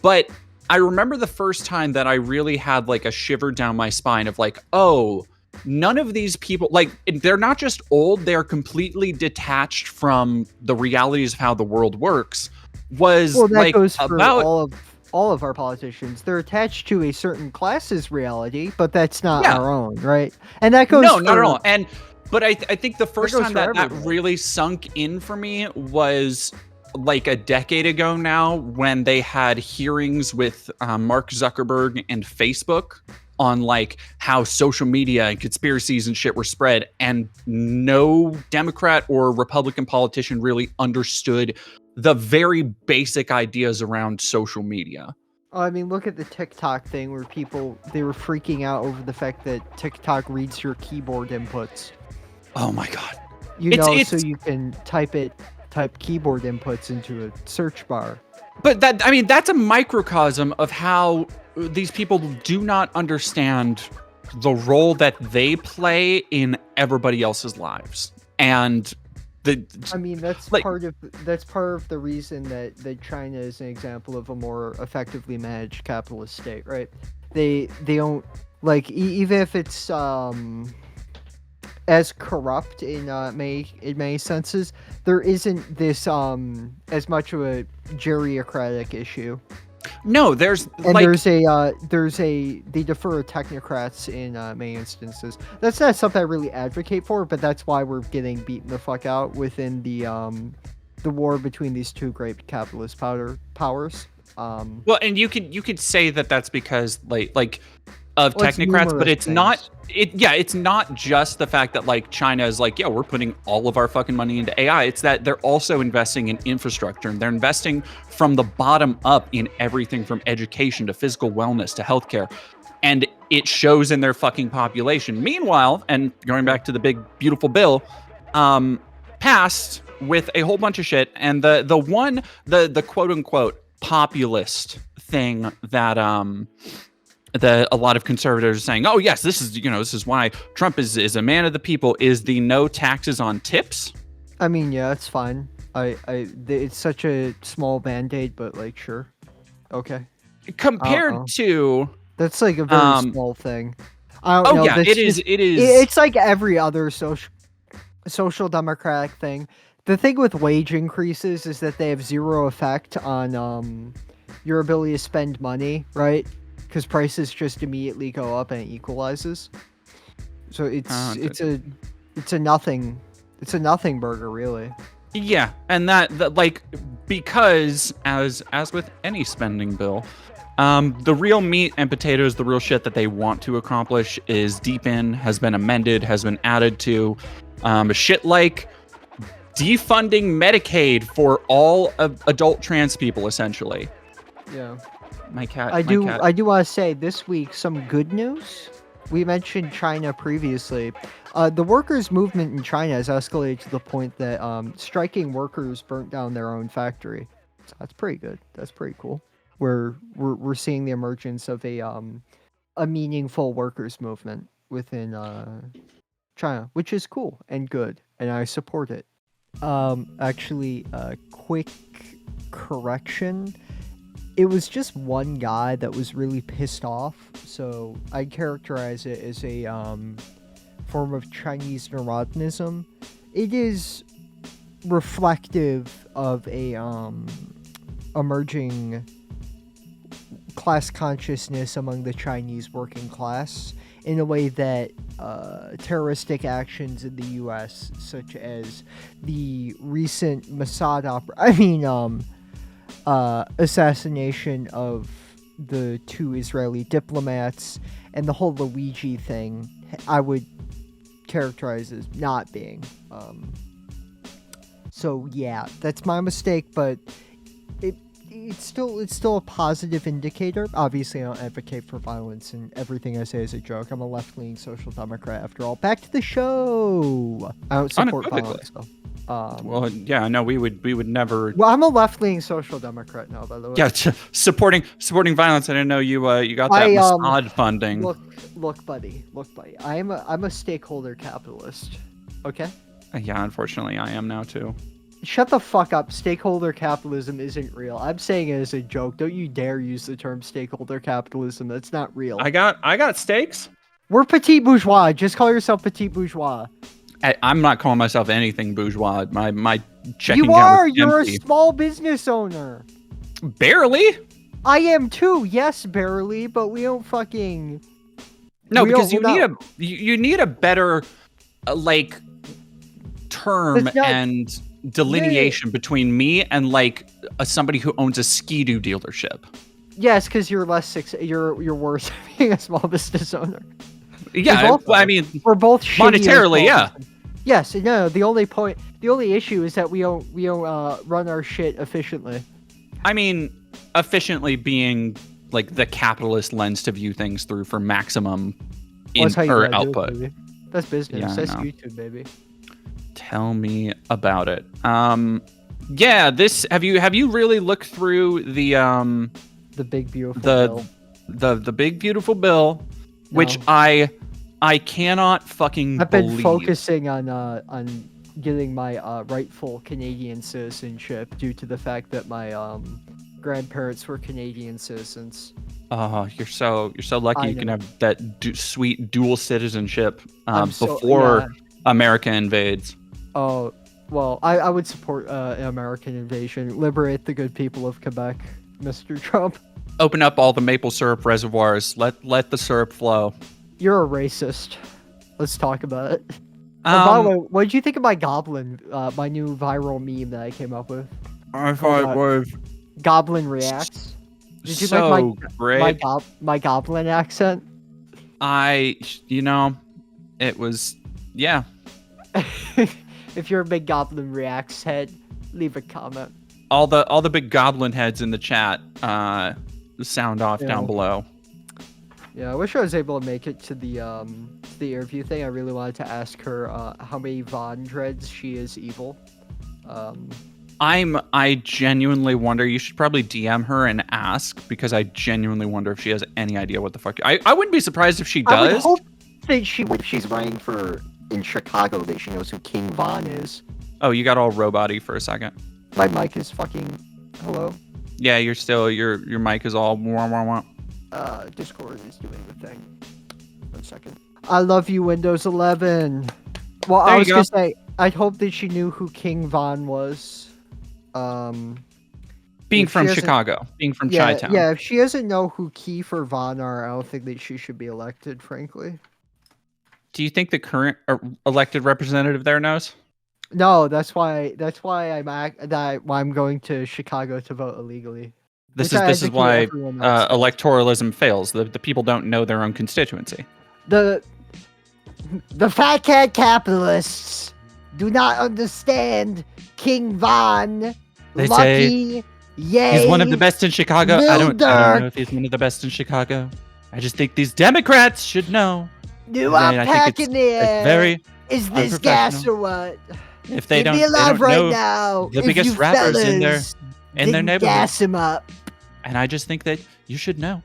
But I remember the first time that I really had a shiver down my spine of oh, none of these people, they're not just old, they're completely detached from the realities of how the world works. That goes for all of our politicians. They're attached to a certain class's reality, but that's not our own, right? And that goes not at all. And But I think the first goes time for that everybody. really sunk in for me was like a decade ago now, when they had hearings with Mark Zuckerberg and Facebook on like how social media and conspiracies and shit were spread, and no Democrat or Republican politician really understood the very basic ideas around social media. I mean, look at the TikTok thing where they were freaking out over the fact that TikTok reads your keyboard inputs. Oh my God. So you can type keyboard inputs into a search bar. But that's a microcosm of how these people do not understand the role that they play in everybody else's lives. And that's like, part of the reason that China is an example of a more effectively managed capitalist state, right? They don't like even if it's as corrupt in many senses, there isn't this as much of a geriocratic issue. No, they defer to technocrats in many instances. That's not something I really advocate for, but that's why we're getting beaten the fuck out within the war between these two great capitalist powers. Well, and you could say that that's because like of technocrats, but it's not. It's not just the fact that like China is like, yeah, we're putting all of our fucking money into AI. It's that they're also investing in infrastructure, and they're investing from the bottom up in everything from education to physical wellness to healthcare. And it shows in their fucking population. Meanwhile, and going back to the big, beautiful bill, passed with a whole bunch of shit. And the quote unquote populist thing that a lot of conservatives are saying, oh yes, this is why Trump is a man of the people, is the no taxes on tips. I mean, yeah, it's fine. It's such a small band-aid, but like, sure, okay. Compared to that's like a very small thing. I don't know. Yeah, it is. It's like every other social democratic thing. The thing with wage increases is that they have zero effect on your ability to spend money, right? Because prices just immediately go up and it equalizes. So it's a nothing burger, really. Yeah, and that like, because as with any spending bill, the real meat and potatoes, the real shit that they want to accomplish is deep in, has been amended, has been added to shit like defunding Medicaid for all adult trans people, essentially. Yeah. My cat. I do want to say this week some good news. We mentioned China previously. The workers' movement in China has escalated to the point that striking workers burnt down their own factory. So that's pretty good. That's pretty cool. We're seeing the emergence of a meaningful workers' movement within China, which is cool and good, and I support it. Actually, quick correction. It was just one guy that was really pissed off, so I'd characterize it as a form of Chinese neuroticism. It is reflective of a emerging class consciousness among the Chinese working class, in a way that terroristic actions in the U.S., such as the recent Mossad assassination of the two Israeli diplomats, and the whole Luigi thing, I would characterize as not being. So yeah, that's my mistake, but it's still a positive indicator. Obviously, I don't advocate for violence, and everything I say is a joke. I'm a left-leaning social democrat, after all. Back to the show. I don't support violence, though. Well, yeah, no, we would never. Well, I'm a left-leaning social democrat now, by the way. Yeah, supporting violence. I didn't know you got that Mossad funding. Look, buddy. I'm a stakeholder capitalist. Okay. Yeah, unfortunately, I am now too. Shut the fuck up. Stakeholder capitalism isn't real. I'm saying it as a joke. Don't you dare use the term stakeholder capitalism. That's not real. I got stakes. We're petit bourgeois. Just call yourself petit bourgeois. I'm not calling myself anything bourgeois. My checking You account are. was You're empty. a small business owner. Barely. I am too. Yes, barely. But we don't fucking. No, because you need a better like term It's not- and delineation between me and like somebody who owns a ski-doo dealership. Yes, because you're you're worse at being a small business owner. Yeah, I mean, we're both shitty monetarily, yeah. Yes, no. The only issue is that we don't run our shit efficiently. I mean, efficiently being like the capitalist lens to view things through for maximum output. That's business. Yeah, That's I know. YouTube, baby. Tell me about it. Yeah, this have you really looked through the big beautiful bill? the big beautiful bill, which No. I cannot fucking I've been believe. focusing on getting my rightful Canadian citizenship due to the fact that my grandparents were Canadian citizens. Oh, you're so lucky I you can know. have that sweet dual citizenship Yeah. before America invades. Oh, well, I would support an American invasion. Liberate the good people of Quebec, Mr. Trump. Open up all the maple syrup reservoirs. Let the syrup flow. You're a racist. Let's talk about it. By the way, what did you think of my goblin, my new viral meme that I came up with? I thought it was Goblin Reacts. Did you so like great. my goblin accent? It was, yeah. If you're a big Goblin Reacts head, leave a comment. All the big goblin heads in the chat sound off down below. Yeah, I wish I was able to make it to the interview thing. I really wanted to ask her how many Von dreads she is evil. I genuinely wonder. You should probably DM her and ask, because I genuinely wonder if she has any idea what the fuck. I wouldn't be surprised if she does. I would hope that if she's running for in Chicago, that she knows who King Von is. Oh, you got all robot-y for a second. My mic is fucking. Hello. Yeah, you're still your mic is all wah, wah, wah. Discord is doing the thing. 1 second. I love you, Windows 11. Well, I was gonna say, I hope that she knew who King Von was. Being from Chicago, being from Chi-Town. Yeah, if she doesn't know who Kiefer Von are, I don't think that she should be elected, frankly. Do you think the current elected representative there knows? No, that's why I'm going to Chicago to vote illegally. This is why electoralism fails. The people don't know their own constituency. The fat cat capitalists do not understand King Von. They Lucky, say yay, he's one of the best in Chicago. I don't know if he's one of the best in Chicago. I just think these Democrats should know. New packing very is this gas or what? If they don't, be alive they don't know now. the biggest rappers in their neighborhood. Gas him up. And I just think that you should know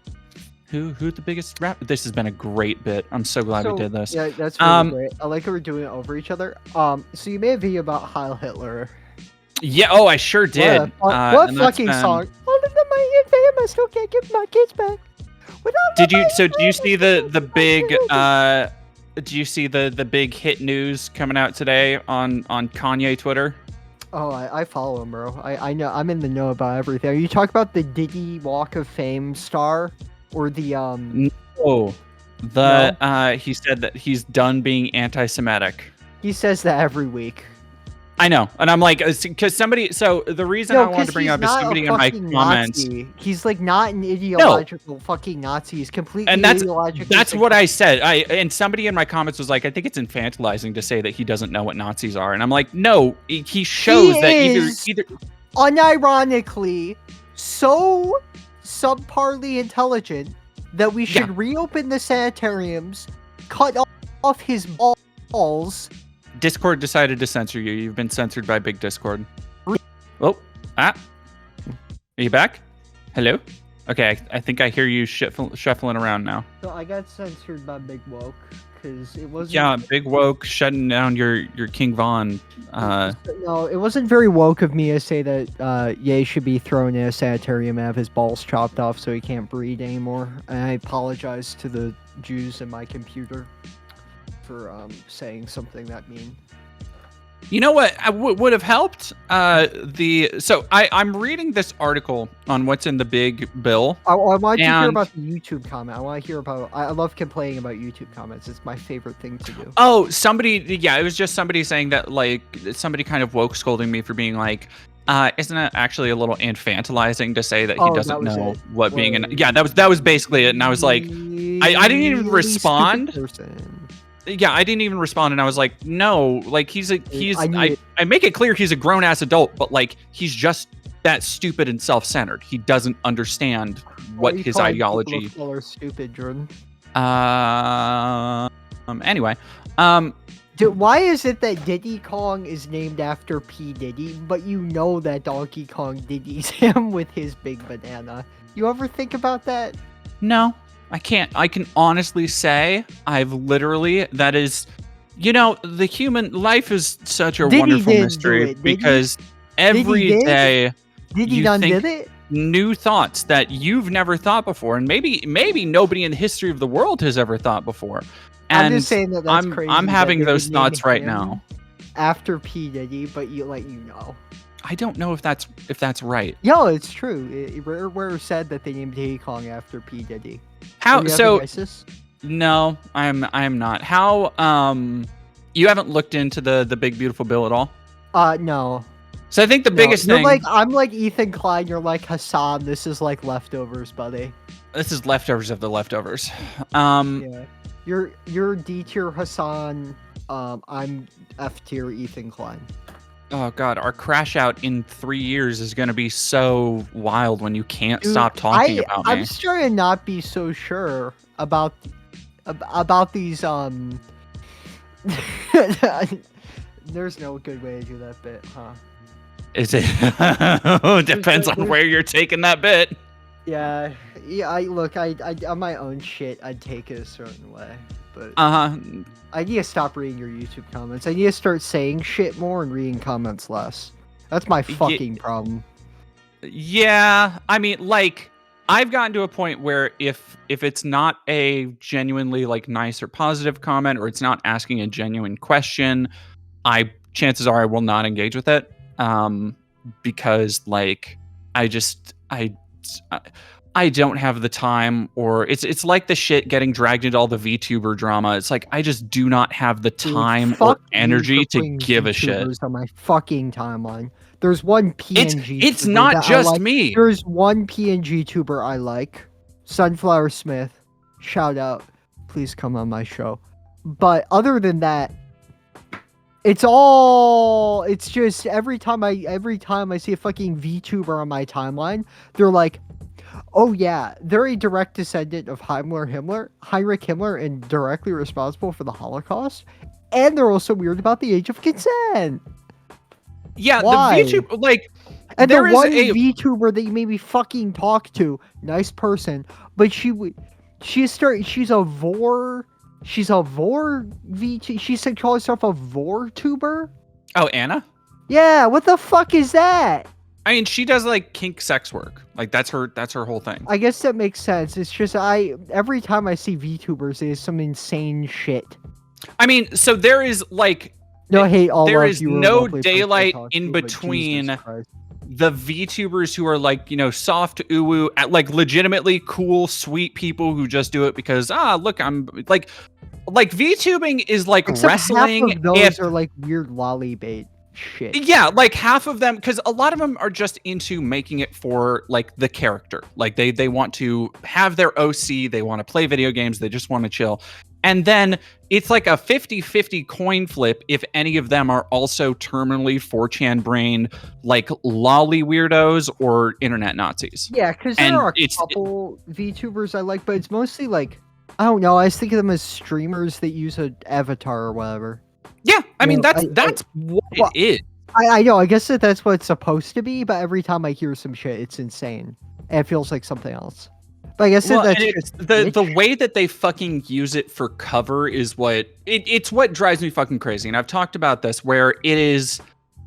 who the biggest rap. This has been a great bit. I'm so glad we did this. Yeah, that's really great. I like how we're doing it over each other. So you made a video about Heil Hitler. Yeah. Oh, I sure did. What fucking song? All of them are infamous. Still can't give my kids back. Did you? So do you see the big? Do you see the big hit news coming out today on Kanye Twitter? Oh, I follow him, bro. I know. I'm in the know about everything. Are you talking about the Diddy Walk of Fame star, or the No. He said that he's done being anti-Semitic. He says that every week. I know, and I'm like, because somebody. So the reason I wanted to bring up is somebody in my comments. Nazi. He's like not an ideological fucking Nazi. He's completely ideological. That's what I said. And somebody in my comments was like, I think it's infantilizing to say that he doesn't know what Nazis are, and I'm like, no, he shows that either unironically so subparly intelligent that we should reopen the sanitariums, cut off his balls. Discord decided to censor you. You've been censored by Big Discord. Oh, are you back? Hello? Okay, I think I hear you shuffling around now. So I got censored by Big Woke because it wasn't. Yeah, Big Woke shutting down your King Von. No, it wasn't very woke of me to say that Ye should be thrown in a sanitarium and have his balls chopped off so he can't breathe anymore. And I apologize to the Jews in my computer for saying something that mean. You know what would have helped? I'm reading this article on what's in the big bill. I wanted to hear and about the YouTube comment. I want to hear about. I love complaining about YouTube comments. It's my favorite thing to do. Oh, it was just somebody saying that, like, somebody kind of woke scolding me for being like, isn't it actually a little infantilizing to say that he doesn't know what being an... Yeah, that was basically it. And I was like, I didn't even respond. Yeah, I didn't even respond, and I was like, no, like I make it clear he's a grown ass adult, but like he's just that stupid and self-centered. He doesn't understand what his ideology. People are stupid, Jordan. Anyway, Dude, why is it that Diddy Kong is named after P Diddy, but you know that Donkey Kong Diddy's him with his big banana? You ever think about that? No. I can't. I can honestly say that is, the human life is such a wonderful mystery because every day you think did it? New thoughts that you've never thought before, and maybe nobody in the history of the world has ever thought before. And I'm just saying that's crazy. I'm having those thoughts right now. After P Diddy, but you. I don't know if that's right. Yo, it's true. We're said that they named Diddy Kong after P Diddy. How so? No, I'm not. How you haven't looked into the big beautiful bill at all? No. So I think the biggest thing, I'm like Ethan Klein, you're like Hassan. This is like leftovers, buddy. This is leftovers of the leftovers. Yeah. You're D tier Hassan. I'm F tier Ethan Klein. Oh God, our crash out in 3 years is going to be so wild when you can't stop talking about me. I'm starting to not be so sure about these. There's no good way to do that bit, huh? Is it? It depends on where you're taking that bit. Yeah. I on my own shit, I'd take it a certain way, but I need to stop reading your YouTube comments. I need to start saying shit more and reading comments less. That's my fucking problem. Yeah, I mean, like, I've gotten to a point where if it's not a genuinely like nice or positive comment, or it's not asking a genuine question, chances are I will not engage with it. Because like I don't have the time, or it's like the shit getting dragged into all the VTuber drama. It's like I just do not have the time or energy to give a shit. On my fucking timeline, there's one PNG. It's not just me. There's one PNG tuber I like, Sunflower Smith. Shout out, please come on my show. But other than that, it's just every time I see a fucking VTuber on my timeline, they're like, oh yeah, they're a direct descendant of Heinrich Himmler, and directly responsible for the Holocaust. And they're also weird about the age of consent. Yeah, why? The VTuber, like, and there is a VTuber that you maybe fucking talk to, nice person, but she's a vor. She's a vor VT. She said call herself a vor tuber. Oh, Anna? Yeah, what the fuck is that? I mean, she does like kink sex work. Like that's her whole thing. I guess that makes sense. It's just every time I see VTubers, there's some insane shit. I mean, so there is like no hate. There is no daylight in between the VTubers who are like, soft uwu, at like legitimately cool, sweet people who just do it because look, I'm like VTubing is like wrestling. Half of those are like weird lolly bait shit. Yeah, like half of them, because a lot of them are just into making it for like the character. Like they want to have their OC, they want to play video games, they just want to chill. And then it's like a 50-50 coin flip if any of them are also terminally 4chan brained, like lolly weirdos or internet Nazis. Yeah, because there are a couple VTubers I like, but it's mostly like, I don't know, I think of them as streamers that use an avatar or whatever. Yeah, I mean, that's what it is. I know, I guess that's what it's supposed to be, but every time I hear some shit, it's insane. And it feels like something else. But I guess that's just the way that they fucking use it for cover is it's what drives me fucking crazy. And I've talked about this, where it's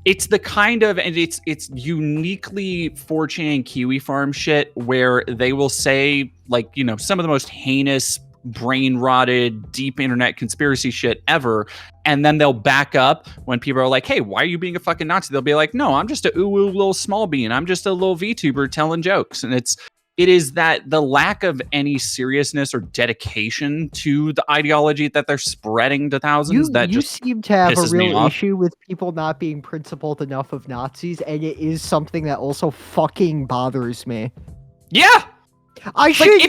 the kind of, and it's uniquely 4chan Kiwi Farm shit, where they will say like, some of the most heinous, brain rotted, deep internet conspiracy shit ever. And then they'll back up when people are like, hey, why are you being a fucking Nazi? They'll be like, no, I'm just a little small bean. I'm just a little VTuber telling jokes. And it is that the lack of any seriousness or dedication to the ideology that they're spreading to thousands that you just seem to have a pisses me real off. issue with people not being principled enough of Nazis, and it is something that also fucking bothers me. Yeah. I should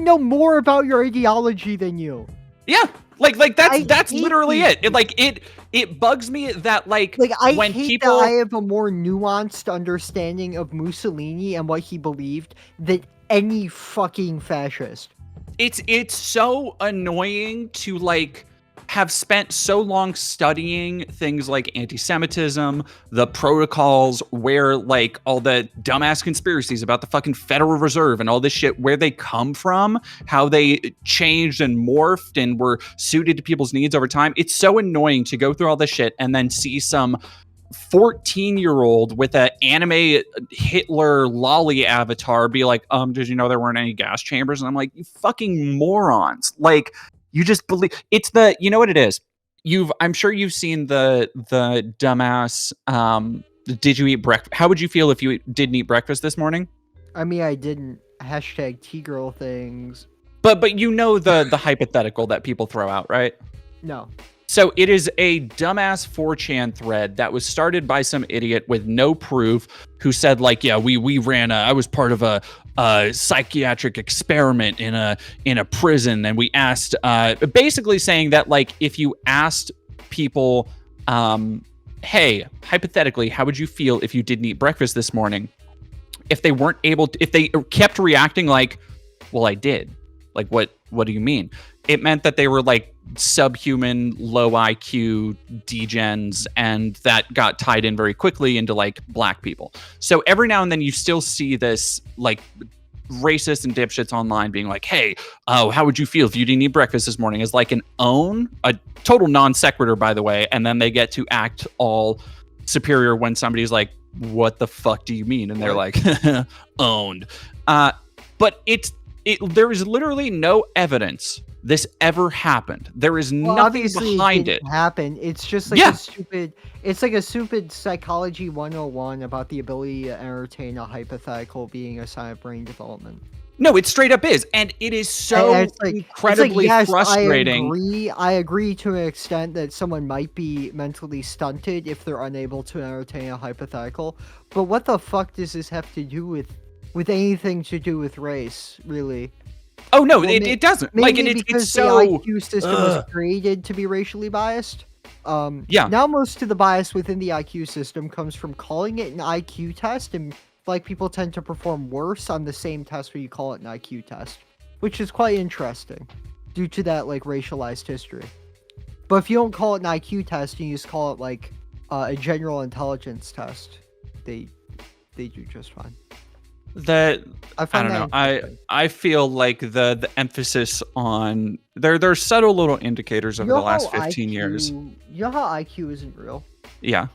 know more about your ideology than you. Yeah. Like that's literally these it. It bugs me that I when hate people that I have a more nuanced understanding of Mussolini and what he believed than any fucking fascist. It's so annoying to have spent so long studying things like anti-Semitism, the protocols, where all the dumbass conspiracies about the fucking Federal Reserve and all this shit, where they come from, how they changed and morphed and were suited to people's needs over time. It's so annoying to go through all this shit and then see some 14-year-old with an anime Hitler lolly avatar be like, did you know there weren't any gas chambers? And I'm like, you fucking morons. You just believe it's you know what it is. I'm sure you've seen the dumbass, did you eat breakfast? How would you feel if you didn't eat breakfast this morning? I mean, I didn't #T-girl things. But you know the hypothetical that people throw out, right? No. So it is a dumbass 4chan thread that was started by some idiot with no proof who said yeah, we ran I was part of a psychiatric experiment in a prison, and we asked basically saying that if you asked people hey, hypothetically, how would you feel if you didn't eat breakfast this morning? If they weren't able to, if they kept reacting well, I did. What do you mean? It meant that they were subhuman, low IQ degens, and that got tied in very quickly into black people. So every now and then you still see this racist and dipshits online being hey, how would you feel if you didn't eat breakfast this morning? As a total non sequitur, by the way, and then they get to act all superior when somebody's what the fuck do you mean? And they're owned. But there is literally no evidence this ever happened. There is nothing behind it. Happen. It's just a stupid psychology 101 about the ability to entertain a hypothetical being a sign of brain development. No, it straight up is, and it is so incredibly frustrating. I agree to an extent that someone might be mentally stunted if they're unable to entertain a hypothetical. But what the fuck does this have to do with anything to do with race, really? Oh no, it doesn't. It's so the IQ system was created to be racially biased. Yeah. Now most of the bias within the IQ system comes from calling it an IQ test, and people tend to perform worse on the same test when you call it an IQ test, which is quite interesting due to that racialized history. But if you don't call it an IQ test and you just call it a general intelligence test, they do just fine. I don't know. I feel the emphasis on there's subtle little indicators over the last 15 years. You know how IQ isn't real? Yeah.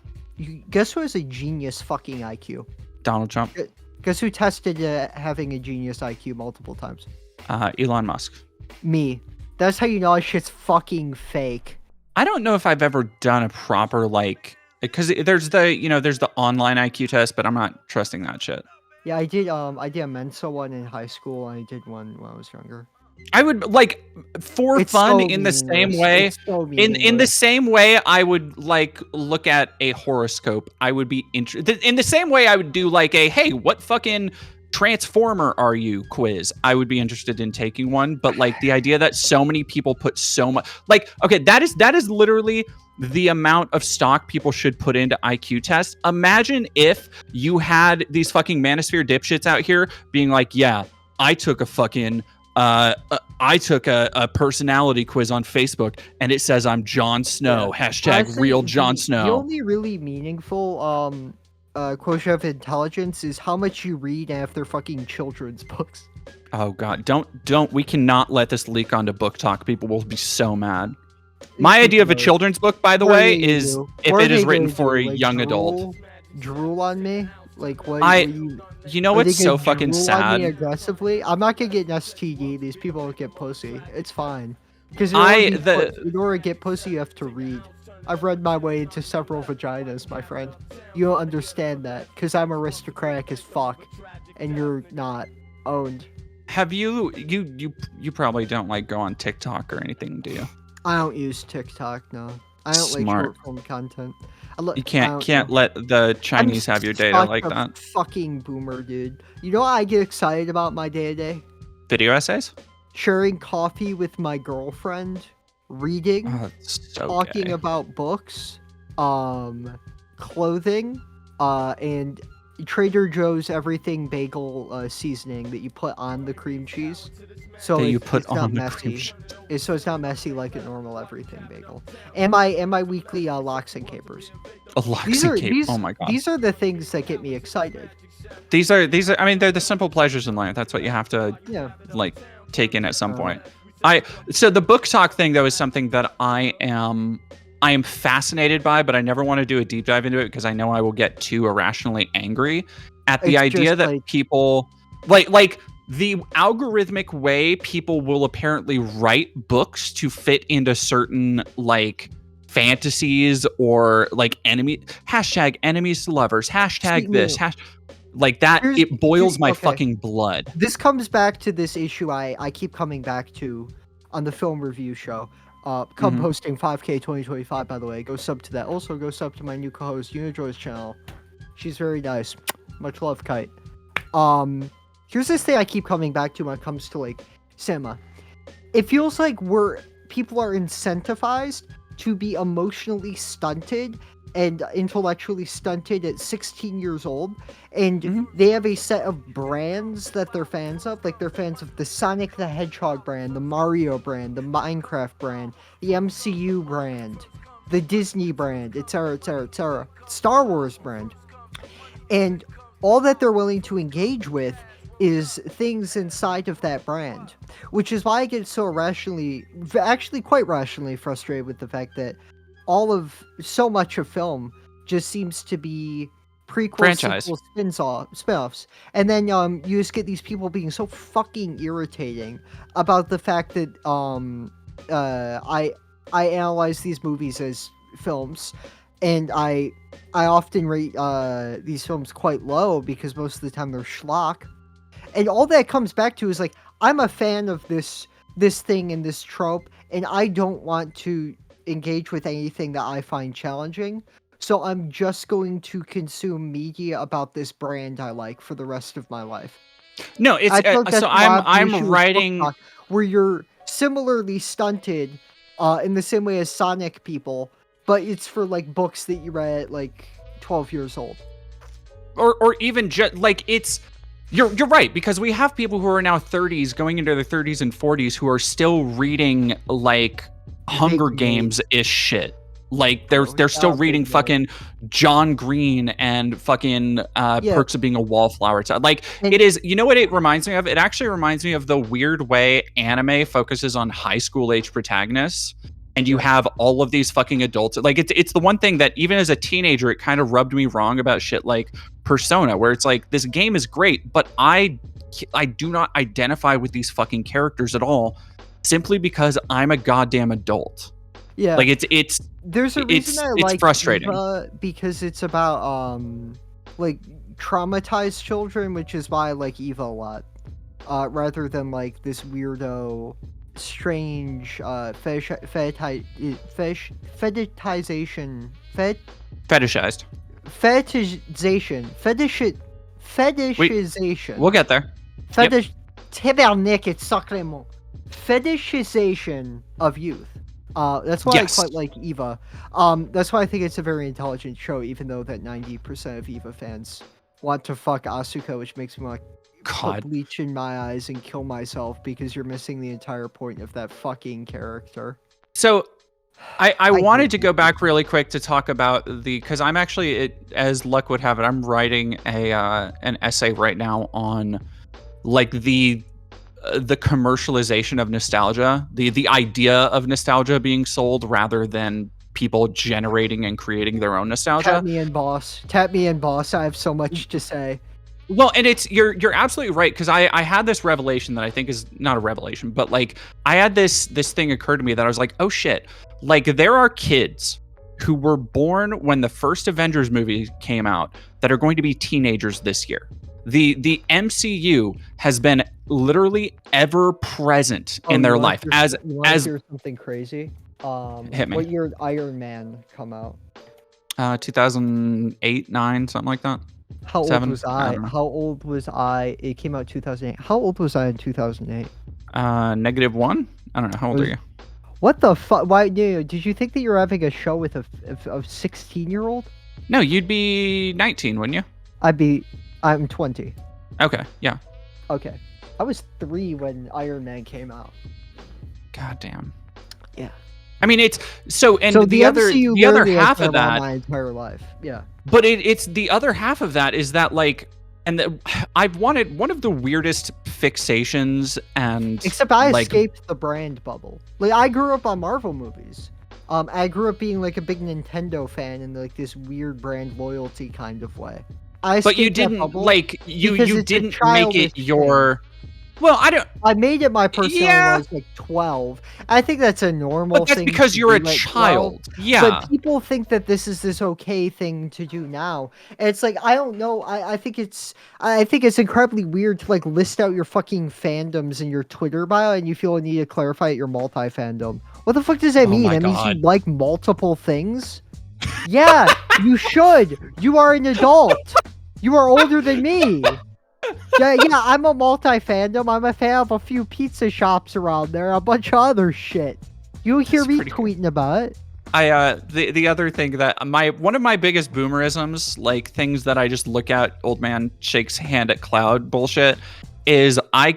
Guess who has a genius fucking IQ? Donald Trump. Guess who tested having a genius IQ multiple times? Elon Musk. Me. That's how you know shit's fucking fake. I don't know if I've ever done a proper because there's the online IQ test, but I'm not trusting that shit. Yeah, I did a Mensa one in high school, and I did one when I was younger. I would for it's fun so in the same way. In the same way I would look at a horoscope. I would be interested in the same way I would do a hey, what fucking transformer are you quiz. I would be interested in taking one, but the idea that so many people put so much okay, that is literally the amount of stock people should put into IQ tests. Imagine if you had these fucking manosphere dipshits out here being yeah, I took a fucking I took a personality quiz on Facebook and it says I'm Jon Snow. Yeah. Honestly, real Jon Snow. The only really meaningful quotient of intelligence is how much you read and if they're fucking children's books. Oh god, don't we cannot let this leak onto Book Talk. People will be so mad. My idea of a children's book, by the way, is if it is written for a young adult. Drool on me? Like, what I, you? you know Are they what's so gonna fucking drool on me sad? aggressively? I'm not gonna get an STD. These people don't get pussy. It's fine. Because in order to get pussy, you have to read. I've read my way into several vaginas, my friend. You don't understand that, because I'm aristocratic as fuck, and you're not owned. Have you probably don't like go on TikTok or anything, do you? I don't use TikTok, no. I don't like Smart. short form content. You can't let the Chinese have your data such like a that. fucking boomer, dude. You know what I get excited about my day-to-day? Video essays? Sharing coffee with my girlfriend, reading, Oh, that's so talking gay. about books, clothing, and Trader Joe's everything bagel seasoning that you put on the cream cheese. So That you it's put not on the messy. cream cheese. So it's not messy like a normal everything bagel. And my weekly locks and capers. Oh my god. These are the things that get me excited. These are I mean, they're the simple pleasures in life. That's what you have to Yeah. like take in at some point. So the book talk thing though is something that I am fascinated by, but I never want to do a deep dive into it because I know I will get too irrationally angry at the It's idea just that like- people like the algorithmic way people will apparently write books to fit into certain like fantasies or like enemies to lovers, hashtag this, like that. It boils my fucking blood. This comes back to this issue I keep coming back to on the film review show. Come hosting 5K 2025, by the way. Go sub to that. Also, go sub to my new co-host, Unijoy's channel. She's very nice. Much love, Kite. Here's this thing I keep coming back to when it comes to, like, cinema. It feels like people are incentivized to be emotionally stunted and intellectually stunted at 16 years old, and they have a set of brands that they're fans of. Like, they're fans of the Sonic the Hedgehog brand, the Mario brand, the Minecraft brand, the MCU brand, the Disney brand, etc., etc., etc., Star Wars brand. And all that they're willing to engage with is things inside of that brand, which is why I get so quite rationally frustrated with the fact that so much of film just seems to be prequels, sequels, spin-offs, and then you just get these people being so fucking irritating about the fact that I analyze these movies as films, and I often rate these films quite low because most of the time they're schlock. And all that comes back to is like, I'm a fan of this thing and this trope, and I don't want to engage with anything that I find challenging. So I'm just going to consume media about this brand I like for the rest of my life. No, it's so I'm writing where you're similarly stunted in the same way as Sonic people, but it's for like books that you read at like 12 years old. Or even just like it's You're right, because we have people who are now 30s going into their 30s and 40s who are still reading like Hunger Games-ish shit. Like they're still reading fucking John Green and fucking Perks of Being a Wallflower. Like it is, you know what it reminds me of? It actually reminds me of the weird way anime focuses on high school age protagonists. And you have all of these fucking adults. Like it's the one thing that even as a teenager, it kind of rubbed me wrong about shit like Persona, where it's like, this game is great, but I do not identify with these fucking characters at all, simply because I'm a goddamn adult. Yeah, like it's there's a reason I like frustrating Eva, because it's about like traumatized children, which is why I like Eva a lot, rather than like this weirdo, strange fetishization We'll get there. Fetishization of youth. That's why I quite like Eva. That's why I think it's a very intelligent show, even though that 90% of Eva fans want to fuck Asuka, which makes me like put bleach in my eyes and kill myself, because you're missing the entire point of that fucking character. So I wanted to go back really quick to talk about because I'm actually, as luck would have it, I'm writing an essay right now on like the commercialization of nostalgia, the idea of nostalgia being sold rather than people generating and creating their own nostalgia. Tap me in, boss. Tap me in, boss. I have so much to say. Well, and you're absolutely right, because I had this revelation that I think is not a revelation, but like I had this thing occur to me that I was like, oh shit, like there are kids who were born when the first Avengers movie came out that are going to be teenagers this year. The MCU has been literally ever present in their life. You want to hear something crazy? Hit me. What year did Iron Man come out? 2008, 9, something like that. How old 7? was I? How old was I? It came out 2008. How old was I in 2008? -1. I don't know. How old are you? What the fuck? Why? Did you think that you were having a show with a 16-year-old? No, you'd be 19, wouldn't you? I'm 20. Okay, yeah. Okay. I was 3 when Iron Man came out. God damn. Yeah. I mean, it's so the MCU other half of that, my entire life. Yeah. But it's the other half of that is that like, and I've wanted one of the weirdest fixations, and except I escaped the brand bubble. Like I grew up on Marvel movies. I grew up being like a big Nintendo fan in like this weird brand loyalty kind of way. But you didn't like you didn't make it your. Well, I made it my personality when I was like 12. I think that's a normal but that's thing. Because you're a child. 12. Yeah. But people think that this is this okay thing to do now. And it's like, I don't know. I think it's incredibly weird to like list out your fucking fandoms in your Twitter bio and you feel a need to clarify your multi-fandom. What the fuck does that mean? That means you like multiple things? Yeah, you should. You are an adult. You are older than me. Yeah, I'm a multi-fandom. I'm a fan of a few pizza shops around there, a bunch of other shit. You hear me tweeting about it. The other thing that one of my biggest boomerisms, like things that I just look at, old man shakes hand at cloud bullshit, is I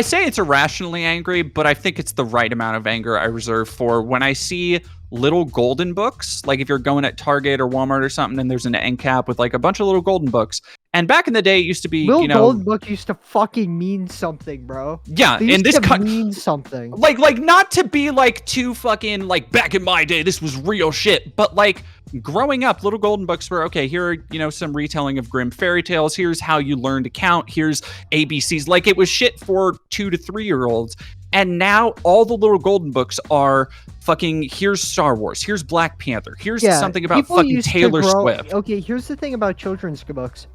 say it's irrationally angry, but I think it's the right amount of anger I reserve for when I see little golden books. Like if you're going at Target or Walmart or something and there's an end cap with like a bunch of little golden books. And back in the day, it used to be, golden book used to fucking mean something, bro. Yeah, and this mean something. Like not to be like too fucking like back in my day, this was real shit. But like growing up, little golden books were okay. Here are some retelling of Grimm fairy tales. Here's how you learn to count. Here's ABCs. Like it was shit for 2 to 3-year-olds. And now all the little golden books are fucking, here's Star Wars, here's Black Panther, here's something about fucking Taylor Swift. Okay, here's the thing about children's books.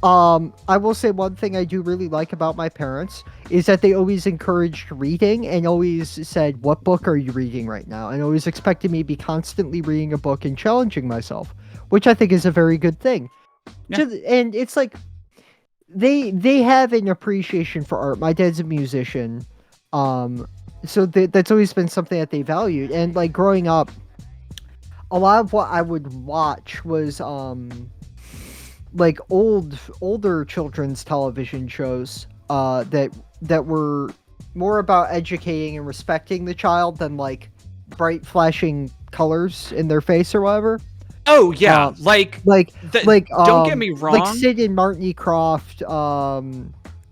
I will say one thing I do really like about my parents is that they always encouraged reading and always said, what book are you reading right now? And always expected me to be constantly reading a book and challenging myself, which I think is a very good thing. Yeah. And it's like, they have an appreciation for art. My dad's a musician. So that's always been something that they valued. And like growing up, a lot of what I would watch was, like older children's television shows that were more about educating and respecting the child than like bright flashing colors in their face or whatever. Oh yeah, don't get me wrong, like Sid and Martin Croft,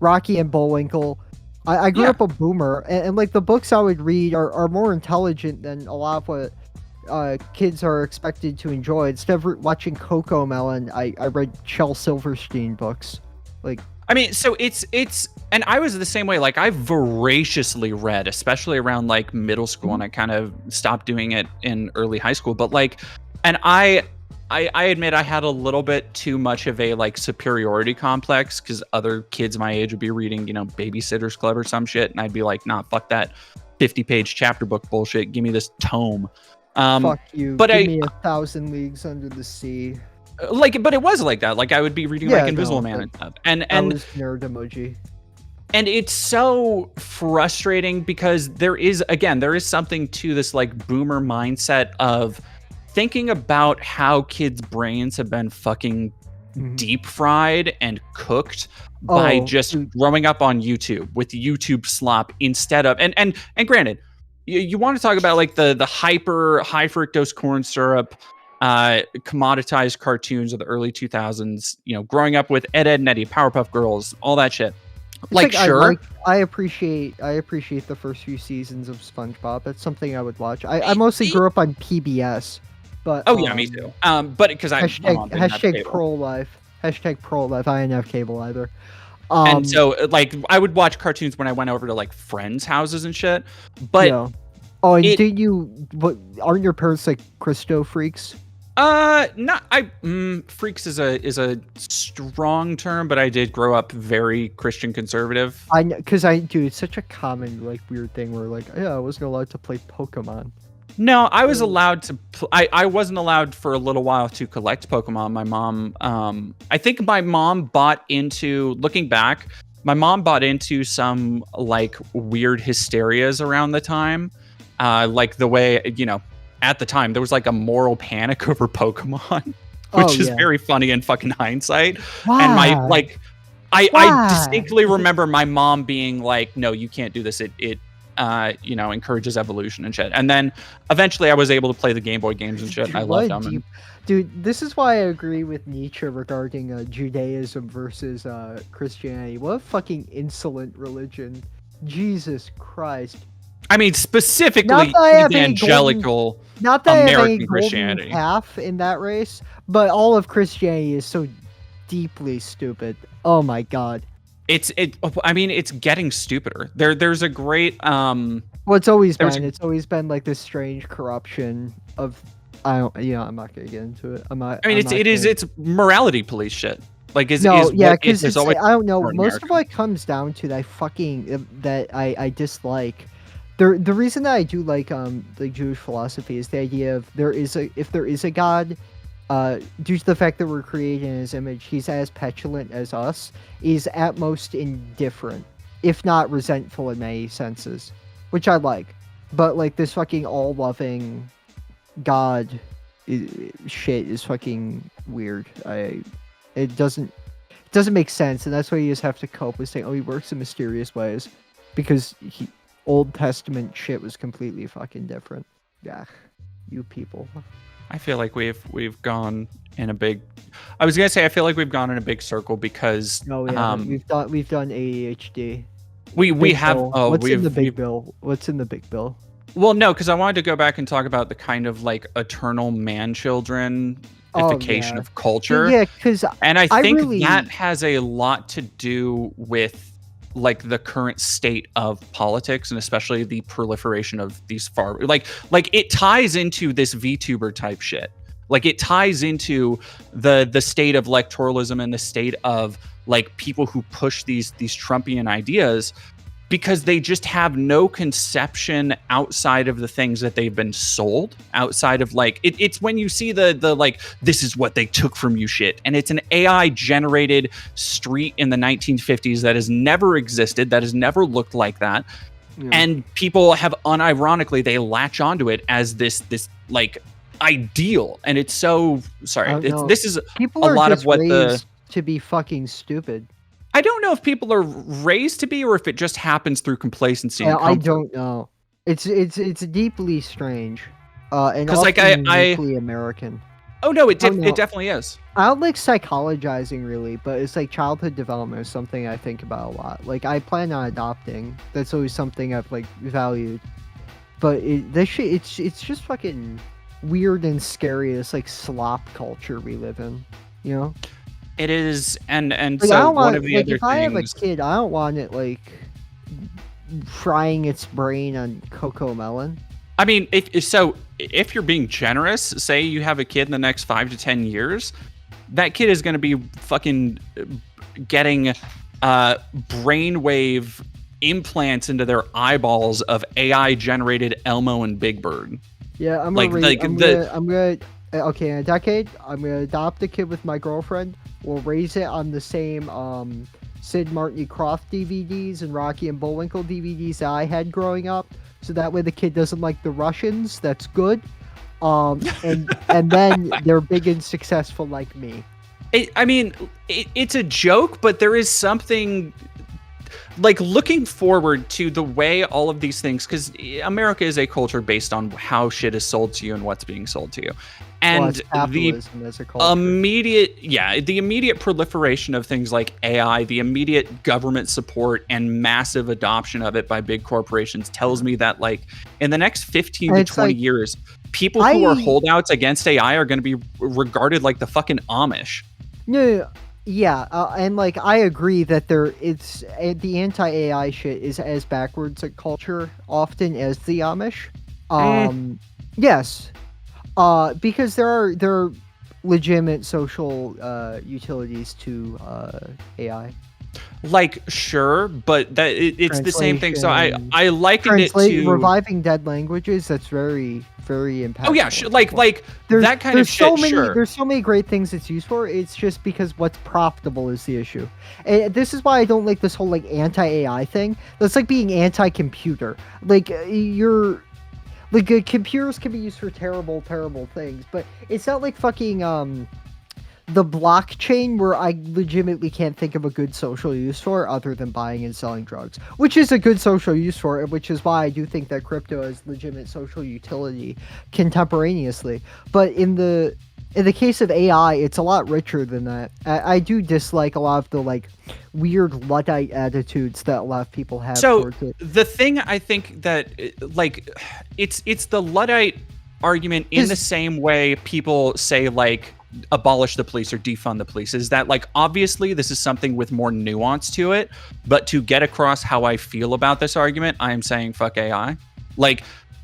Rocky and Bullwinkle. I grew up a boomer, and like the books I would read are more intelligent than a lot of what kids are expected to enjoy. Instead of watching Coco Melon, I read Shel Silverstein books. Like, I mean, so it's and I was the same way. Like I voraciously read, especially around like middle school, and I kind of stopped doing it in early high school. But like, and I admit I had a little bit too much of a like superiority complex because other kids my age would be reading, Babysitter's Club or some shit, and I'd be like, nah, fuck that 50-page chapter book bullshit. Give me this tome. Fuck you. But give me 1,000 Leagues Under the Sea. But it was like that. Like I would be reading like Invisible Man and stuff. And was nerd emoji. And it's so frustrating because there is something to this like boomer mindset of thinking about how kids' brains have been fucking deep fried and cooked by just growing up on YouTube with YouTube slop instead of and granted, you want to talk about like the hyper high fructose corn syrup commoditized cartoons of the early 2000s, growing up with Ed, Edd and Eddy, Powerpuff Girls, all that shit. It's Sure. I appreciate the first few seasons of SpongeBob. That's something I would watch. I mostly grew up on PBS, but Oh yeah, me too. But because my mom didn't have hashtag cable. pro life, hashtag pro life. I didn't have cable either. And so, like, I would watch cartoons when I went over to like friends' houses and shit. But Yeah. Oh, and it, did you? What aren't your parents like Christo freaks? not I. Freaks is a strong term, but I did grow up very Christian conservative. I because I do. It's such a common like weird thing where like I wasn't allowed to play Pokemon. No, I was allowed to. I wasn't allowed for a little while to collect Pokemon. My mom, I think my mom bought into. Looking back, my mom bought into some like weird hysterias around the time, like the way at the time there was like a moral panic over Pokemon, Oh which is yeah. very funny in fucking hindsight. Why? And my like, I Why? distinctly remember my mom being like, "No, you can't do this. It encourages evolution and shit." And then eventually I was able to play the Game Boy games and shit. Dude, I what loved a them. dude, this is why I agree with Nietzsche regarding Judaism versus Christianity. What a fucking insolent religion. Jesus Christ. I mean, Not specifically that I have any evangelical Not that I have any American golden Christianity. calf in that race, but all of Christianity is so deeply stupid. Oh my god. I mean, it's getting stupider. There's a great Well, it's always been like this strange corruption of I'm not gonna get into it. I mean, I'm not gonna- it's morality police shit. Like because there's always I don't know. for an Most of American. what it comes down to that I dislike. The reason that I do like Jewish philosophy is the idea of if there is a God, due to the fact that we're created in his image, he's as petulant as us, is at most indifferent, if not resentful in many senses, which I like. But like this fucking all-loving God shit is fucking weird. It doesn't make sense, and that's why you just have to cope with saying, oh, he works in mysterious ways, because Old Testament shit was completely fucking different. Yeah, you people. I feel like we've gone in a big. I was gonna say I feel like we've gone in a big circle because No, we haven't. We've done ADHD. we Big have bill. oh What's in the big we've bill? What's in the big bill? well no because I wanted to go back and talk about the kind of like eternal man children Oh ification yeah, of culture. yeah. Because And I I think really that has a lot to do with like the current state of politics and especially the proliferation of these like it ties into this VTuber type shit. Like it ties into the state of electoralism and the state of like people who push these Trumpian ideas because they just have no conception outside of the things that they've been sold, outside of like it's when you see the like this is what they took from you shit, and it's an AI generated street in the 1950s that has never existed, that has never looked like that. Yeah. And people have unironically they latch onto it as this like ideal, and it's so sorry this is people a are lot just of what raised to be fucking stupid. I don't know if people are raised to be or if it just happens through complacency and I comfort. don't know. It's deeply strange, and Because like often I uniquely American. oh no it I don't know. definitely is. I don't like psychologizing really, but it's like childhood development is something I think about a lot. Like I plan on adopting. That's always something I've like valued. But this shit, it's just fucking weird and scary. It's like slop culture we live in, you know. It is, and Like, I so don't one want, of the like other if I have a things. kid, I don't want it like frying its brain on cocoa melon. I mean, if you're being generous, say you have a kid in the next 5 to 10 years, that kid is going to be fucking getting brainwave implants into their eyeballs of AI generated Elmo and Big Bird. Yeah, I'm Like- gonna. like I'm the- gonna. I'm gonna. Okay, in a decade, I'm gonna adopt a kid with my girlfriend. We'll raise it on the same Sid Martin Croft DVDs and Rocky and Bullwinkle DVDs that I had growing up. So that way the kid doesn't like the Russians. That's good. And then they're big and successful like me. It's a joke, but there is something. looking forward to the way all of these things, because America is a culture based on how shit is sold to you and what's being sold to you. And it's the capitalism as a culture. the immediate proliferation of things like AI, the immediate government support and massive adoption of it by big corporations tells me that like in the next 15 to 20 years, people who are holdouts against AI are going to be regarded like the fucking Amish. No, yeah, and like I agree that it's the anti-AI shit is as backwards a culture often as the Amish. Yes, because there are legitimate social utilities to AI. Like sure, but that it's the same thing. So I likened it to reviving dead languages. That's very impactful. Oh yeah, like that kind of shit. Sure. There's so many great things it's used for. It's just because what's profitable is the issue. And this is why I don't like this whole like anti-AI thing. That's like being anti-computer. Like computers can be used for terrible things, but it's not like fucking the blockchain, where I legitimately can't think of a good social use for other than buying and selling drugs, which is a good social use for it, which is why I do think that crypto has legitimate social utility contemporaneously. But in the case of AI, it's a lot richer than that. I do dislike a lot of the like weird Luddite attitudes that a lot of people have towards it. The thing I think that like it's the Luddite argument in the same way people say like abolish the police or defund the police, is that like obviously this is something with more nuance to it, but to get across how I feel about this argument, I am saying fuck AI. Like,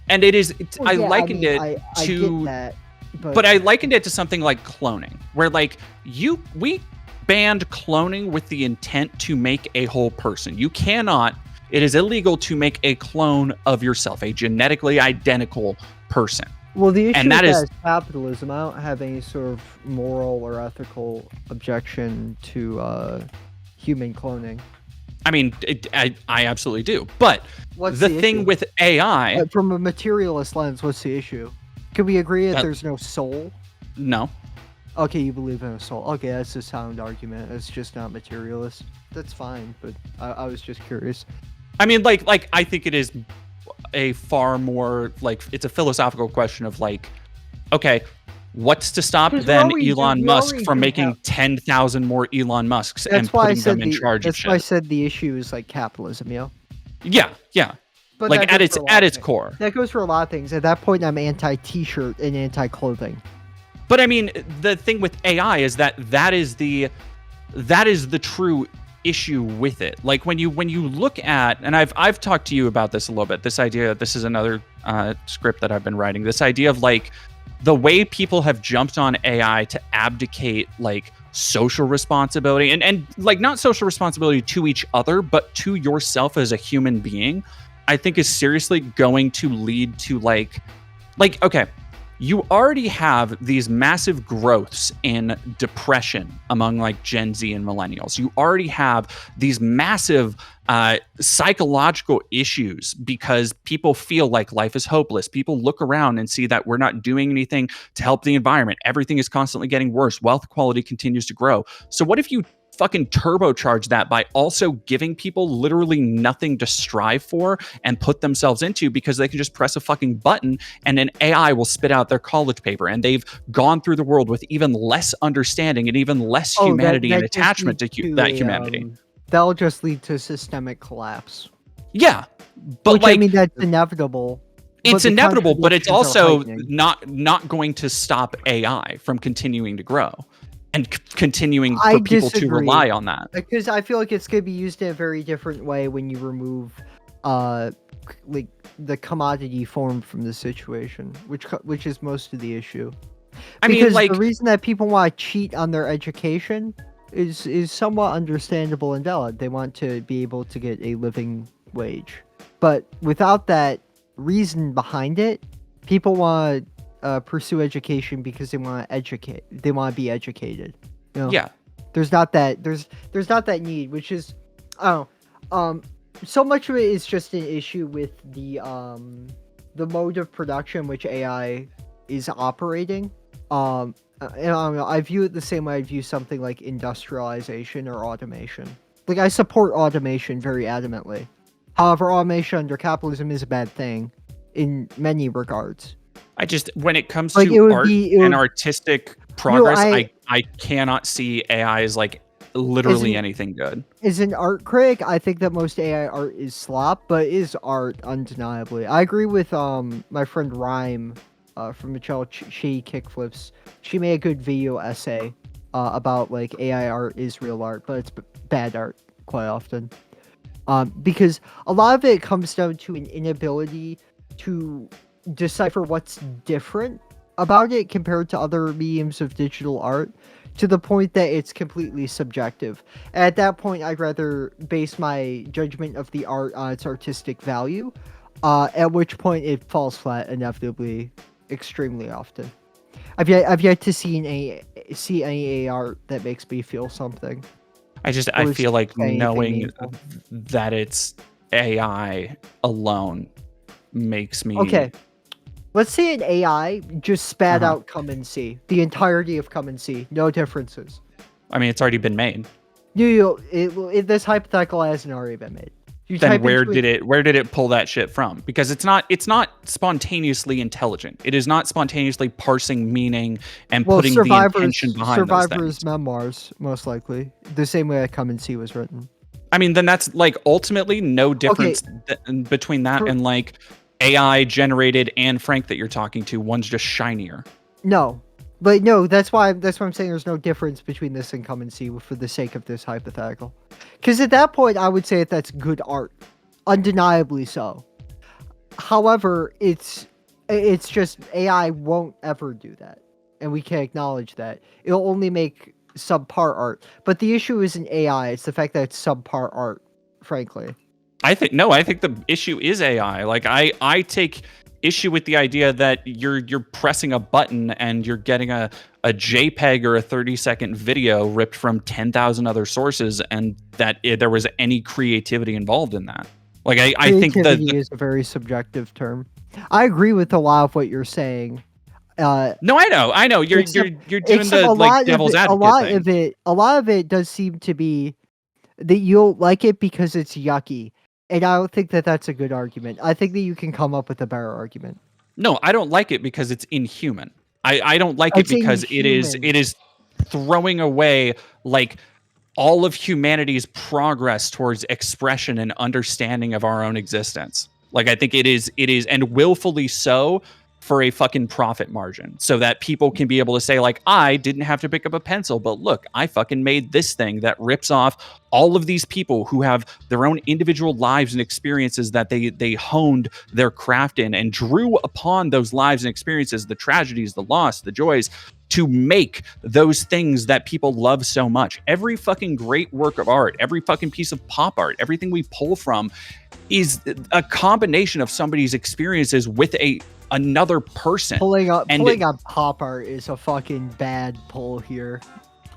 and it is I likened it to that, but I likened it to something like cloning, where like we banned cloning with the intent to make a whole person. It is illegal to make a clone of yourself, a genetically identical person. Well, the issue is capitalism. I don't have any sort of moral or ethical objection to human cloning. I mean, I absolutely do. But the thing with AI... from a materialist lens, what's the issue? Can we agree that there's no soul? No. Okay, you believe in a soul. Okay, that's a sound argument. It's just not materialist. That's fine, but I was just curious. I mean, like I think it is a far more like it's a philosophical question of like, okay, what's to stop then Elon Musk from making 10,000 more Elon Musks and putting them in charge of shit? That's why I said the issue is like capitalism, you know? Yeah. But like at its core. That goes for a lot of things. At that point, I'm anti-t-shirt and anti-clothing. But I mean, the thing with AI is that is the true issue with it. Like when you look at, and I've talked to you about this a little bit, this idea, this is another script that I've been writing, this idea of like the way people have jumped on AI to abdicate like social responsibility and like not social responsibility to each other, but to yourself as a human being, I think is seriously going to lead to like, okay, you already have these massive growths in depression among like Gen Z and millennials. You already have these massive psychological issues because people feel like life is hopeless. People look around and see that we're not doing anything to help the environment. Everything is constantly getting worse. Wealth quality continues to grow. So what if you fucking turbocharge that by also giving people literally nothing to strive for and put themselves into, because they can just press a fucking button and an AI will spit out their college paper, and they've gone through the world with even less understanding and even less humanity and attachment to that humanity. That'll just lead to systemic collapse. Yeah, but which, like, I mean, that's inevitable. It's inevitable, but it's also not going to stop AI from continuing to grow and continuing for people to rely on that. Because I feel like it's going to be used in a very different way when you remove like the commodity form from the situation, which is most of the issue. I mean, like, the reason that people want to cheat on their education is somewhat understandable and valid. They want to be able to get a living wage. But without that reason behind it, people want to pursue education because they want to be educated. You know? Yeah. There's not that need, which is so much of it is just an issue with the mode of production which AI is operating. And I don't know, I view it the same way I view something like industrialization or automation. Like, I support automation very adamantly. However, automation under capitalism is a bad thing in many regards. When it comes Like, to art and artistic progress, I I cannot see AI as like literally anything good. As an art critic, I think that most AI art is slop, but it is art undeniably. I agree with my friend Rhyme from Michelle She Kickflips. She made a good video essay about like AI art is real art, but it's bad art quite often. Because a lot of it comes down to an inability to decipher what's different about it compared to other mediums of digital art, to the point that it's completely subjective. At that point, I'd rather base my judgment of the art on its artistic value, at which point it falls flat inevitably, extremely often. I've yet to see any art that makes me feel something. I feel like knowing that it's AI alone makes me... Okay. Let's say an AI just spat out Come and See. The entirety of Come and See. No differences. I mean, it's already been made. This hypothetical hasn't already been made. Then where did it pull that shit from? Because it's not spontaneously intelligent. It is not spontaneously parsing meaning and putting the intention behind those things. Survivor's memoirs, most likely. The same way that Come and See was written. I mean, then that's like ultimately no difference between that and like AI generated Anne Frank that you're talking to. One's just shinier. No. But no, that's why I'm saying there's no difference between this and Come and See for the sake of this hypothetical. Because at that point, I would say that's good art. Undeniably so. However, it's just AI won't ever do that. And we can acknowledge that. It'll only make subpar art. But the issue isn't AI, it's the fact that it's subpar art, frankly. I think the issue is AI. Like I take issue with the idea that you're pressing a button and you're getting a JPEG or a 30-second video ripped from 10,000 other sources, and that there was any creativity involved in that. Like I think that is a very subjective term. I agree with a lot of what you're saying. No, I know. You're doing the like devil's advocate thing. A lot of it does seem to be that you'll like it because it's yucky. And I don't think that that's a good argument. I think that you can come up with a better argument. No, I don't like it because it's inhuman. I don't like it because it is throwing away like all of humanity's progress towards expression and understanding of our own existence. Like I think it is and willfully so, for a fucking profit margin, so that people can be able to say like, I didn't have to pick up a pencil, but look, I fucking made this thing that rips off all of these people who have their own individual lives and experiences that they honed their craft in and drew upon those lives and experiences, the tragedies, the loss, the joys, to make those things that people love so much. Every fucking great work of art, every fucking piece of pop art, everything we pull from is a combination of somebody's experiences with another person. Pulling on pop art is a fucking bad pull here.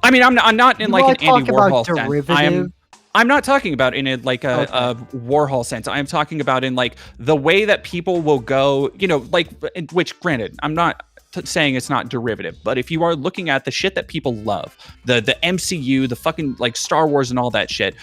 I mean, I'm not in like an Andy Warhol sense. I'm not talking about in a Warhol sense. I'm talking about in like the way that people will go, like, which granted, I'm not saying it's not derivative, but if you are looking at the shit that people love, the MCU, the fucking like Star Wars and all that shit,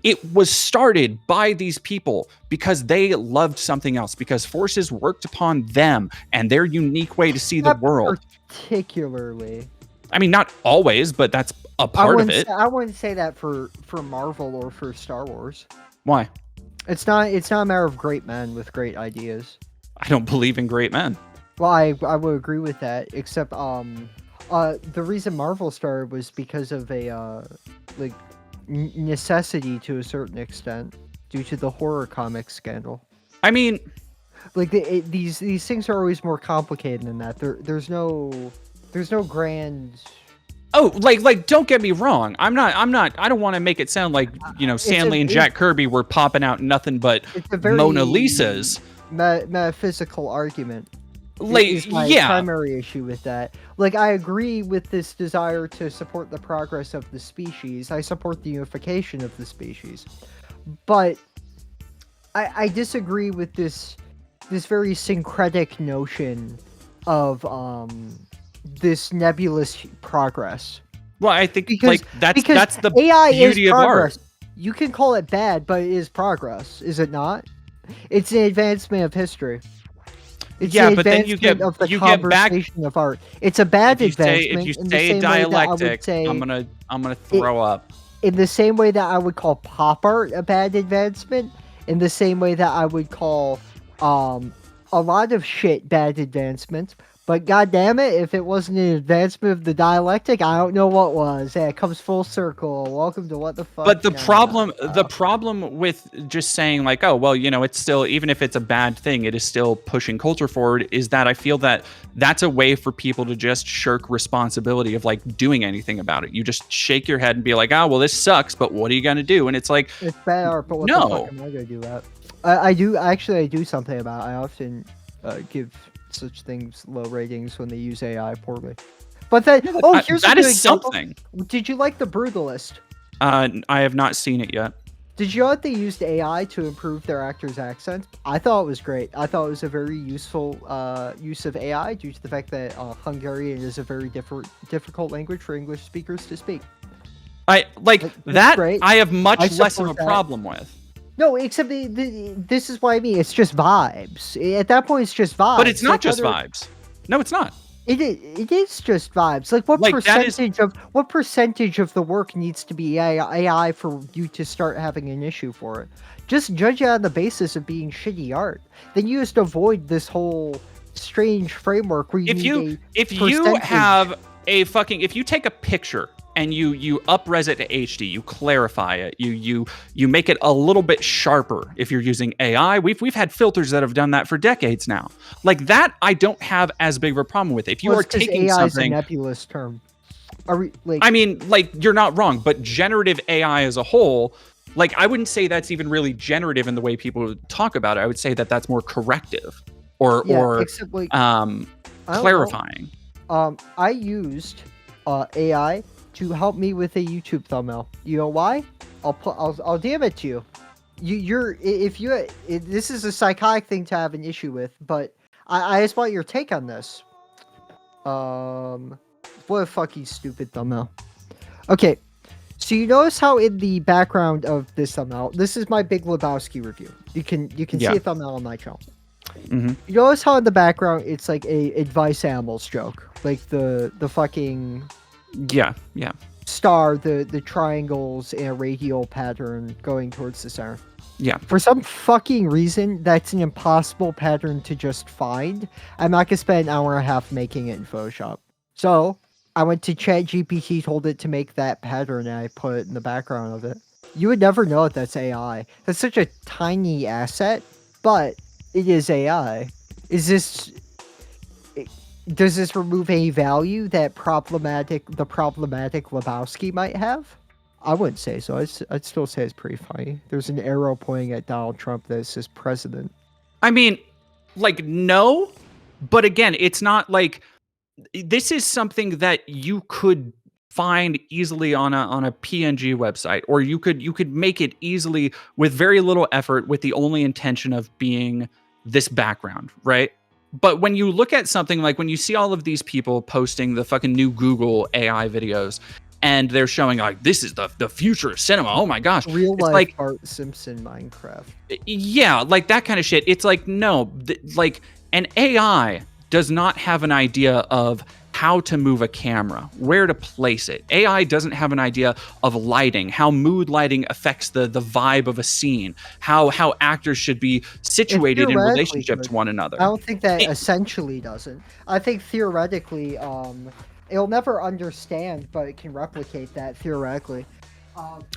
it was started by these people because they loved something else, because forces worked upon them and their unique way to see the world. Particularly. I mean, not always, but that's a part of it. I wouldn't say that for Marvel or for Star Wars. Why? It's not a matter of great men with great ideas. I don't believe in great men. Well, I would agree with that, except the reason Marvel started was because of a necessity to a certain extent due to the horror comics scandal. I mean, like these things are always more complicated than that. There's no grand. Oh, like don't get me wrong. I don't want to make it sound like, Stanley and Jack Kirby were popping out nothing but Mona Lisas. Metaphysical argument. Is my primary issue with that. Like, I agree with this desire to support the progress of the species. I support the unification of the species. But I disagree with this very syncretic notion of this nebulous progress. Well, I think because that's the AI beauty is of art. you can call it bad, but it is progress, is it not? It's an advancement of history. It's Yeah, the but then advancement of the you get back. conversation of art. It's a bad If advancement you in the say same way that I would dialectic, say I'm gonna throw up. in the same way that I would call pop art a bad advancement, in the same way that I would call a lot of shit bad advancements. But god damn it, if it wasn't an advancement of the dialectic, I don't know what was. Yeah, it comes full circle. Welcome to What the Fuck. But the problem with just saying like, oh, well, it's still, even if it's a bad thing, it is still pushing culture forward, is that I feel that that's a way for people to just shirk responsibility of like doing anything about it. You just shake your head and be like, oh, well, this sucks, but what are you going to do? And it's like, it's bad art, but what the fuck am I going to do that? I do something about it. I often give such things low ratings when they use AI poorly. But then, here's that a good is example. something. Did you like The Brutalist? I have not seen it yet. Did you know that they used AI to improve their actors' accents? I thought it was great. I thought it was a very useful use of AI due to the fact that Hungarian is a very difficult language for English speakers to speak. I great. I have much less of a that. problem with. No, except this is what I mean. It's just vibes. At that point, it's just vibes. But it's not just vibes. No, it's not. It is just vibes. Like what percentage of the work needs to be AI for you to start having an issue for it? Just judge it on the basis of being shitty art. Then you just avoid this whole strange framework where if you have a fucking, if you take a picture and you up-res it to HD, you clarify it, you make it a little bit sharper. If you're using AI, we've had filters that have done that for decades now. Like that, I don't have as big of a problem with. If you are taking AI something, is a nebulous term. I mean, like you're not wrong, but generative AI as a whole, like I wouldn't say that's even really generative in the way people talk about it. I would say that that's more corrective or clarifying. I used AI to help me with a YouTube thumbnail. You know why? I'll DM it to you. This is a psychotic thing to have an issue with, but I just want your take on this. What a fucking stupid thumbnail. Okay, so you notice how in the background of this thumbnail, this is my Big Lebowski review. You can see a thumbnail on my channel. Mm-hmm. You notice how in the background it's like a advice animals joke, like the fucking star, the triangles in a radial pattern going towards the center. Yeah. For some fucking reason, that's an impossible pattern to just find. I'm not gonna spend an hour and a half making it in Photoshop. So I went to ChatGPT, told it to make that pattern, and I put it in the background of it. You would never know that's AI. That's such a tiny asset, but it is AI. Does this remove any value that the problematic Lebowski might have? I wouldn't say so. I'd still say it's pretty funny. There's an arrow pointing at Donald Trump that says president. I mean, like, no, but again, it's not like this is something that you could find easily on a PNG website, or you could make it easily with very little effort, with the only intention of being this background, right? But when you look at something like when you see all of these people posting the fucking new Google AI videos, and they're showing like, this is the future of cinema. Oh my gosh. Real life like Bart Simpson Minecraft. Yeah, like that kind of shit. It's like, no, like an AI does not have an idea of how to move a camera, where to place it. AI doesn't have an idea of lighting, how mood lighting affects the vibe of a scene, how actors should be situated in relationship to one another. I don't think that essentially doesn't. I think theoretically, it'll never understand, but it can replicate that theoretically.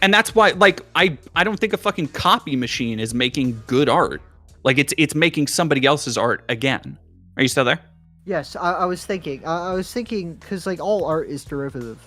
And that's why, like, I don't think a fucking copy machine is making good art. Like, it's making somebody else's art again. Are you still there? Yes, I was thinking. Because, like, all art is derivative.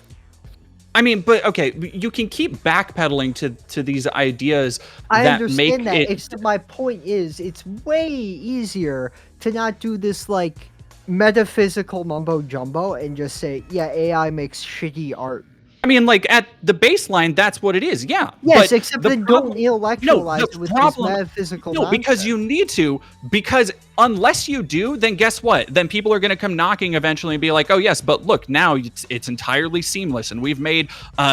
I mean, but, okay, you can keep backpedaling to these ideas I understand that, except my point is, it's way easier to not do this, like, metaphysical mumbo-jumbo and just say, yeah, AI makes shitty art. I mean, like at the baseline, that's what it is. Yeah. Yes, but except then don't intellectualize it with this metaphysical No, because nonsense. you need to. Because unless you do, then guess what? Then people are going to come knocking eventually and be like, "Oh yes, but look, now it's entirely seamless, and we've made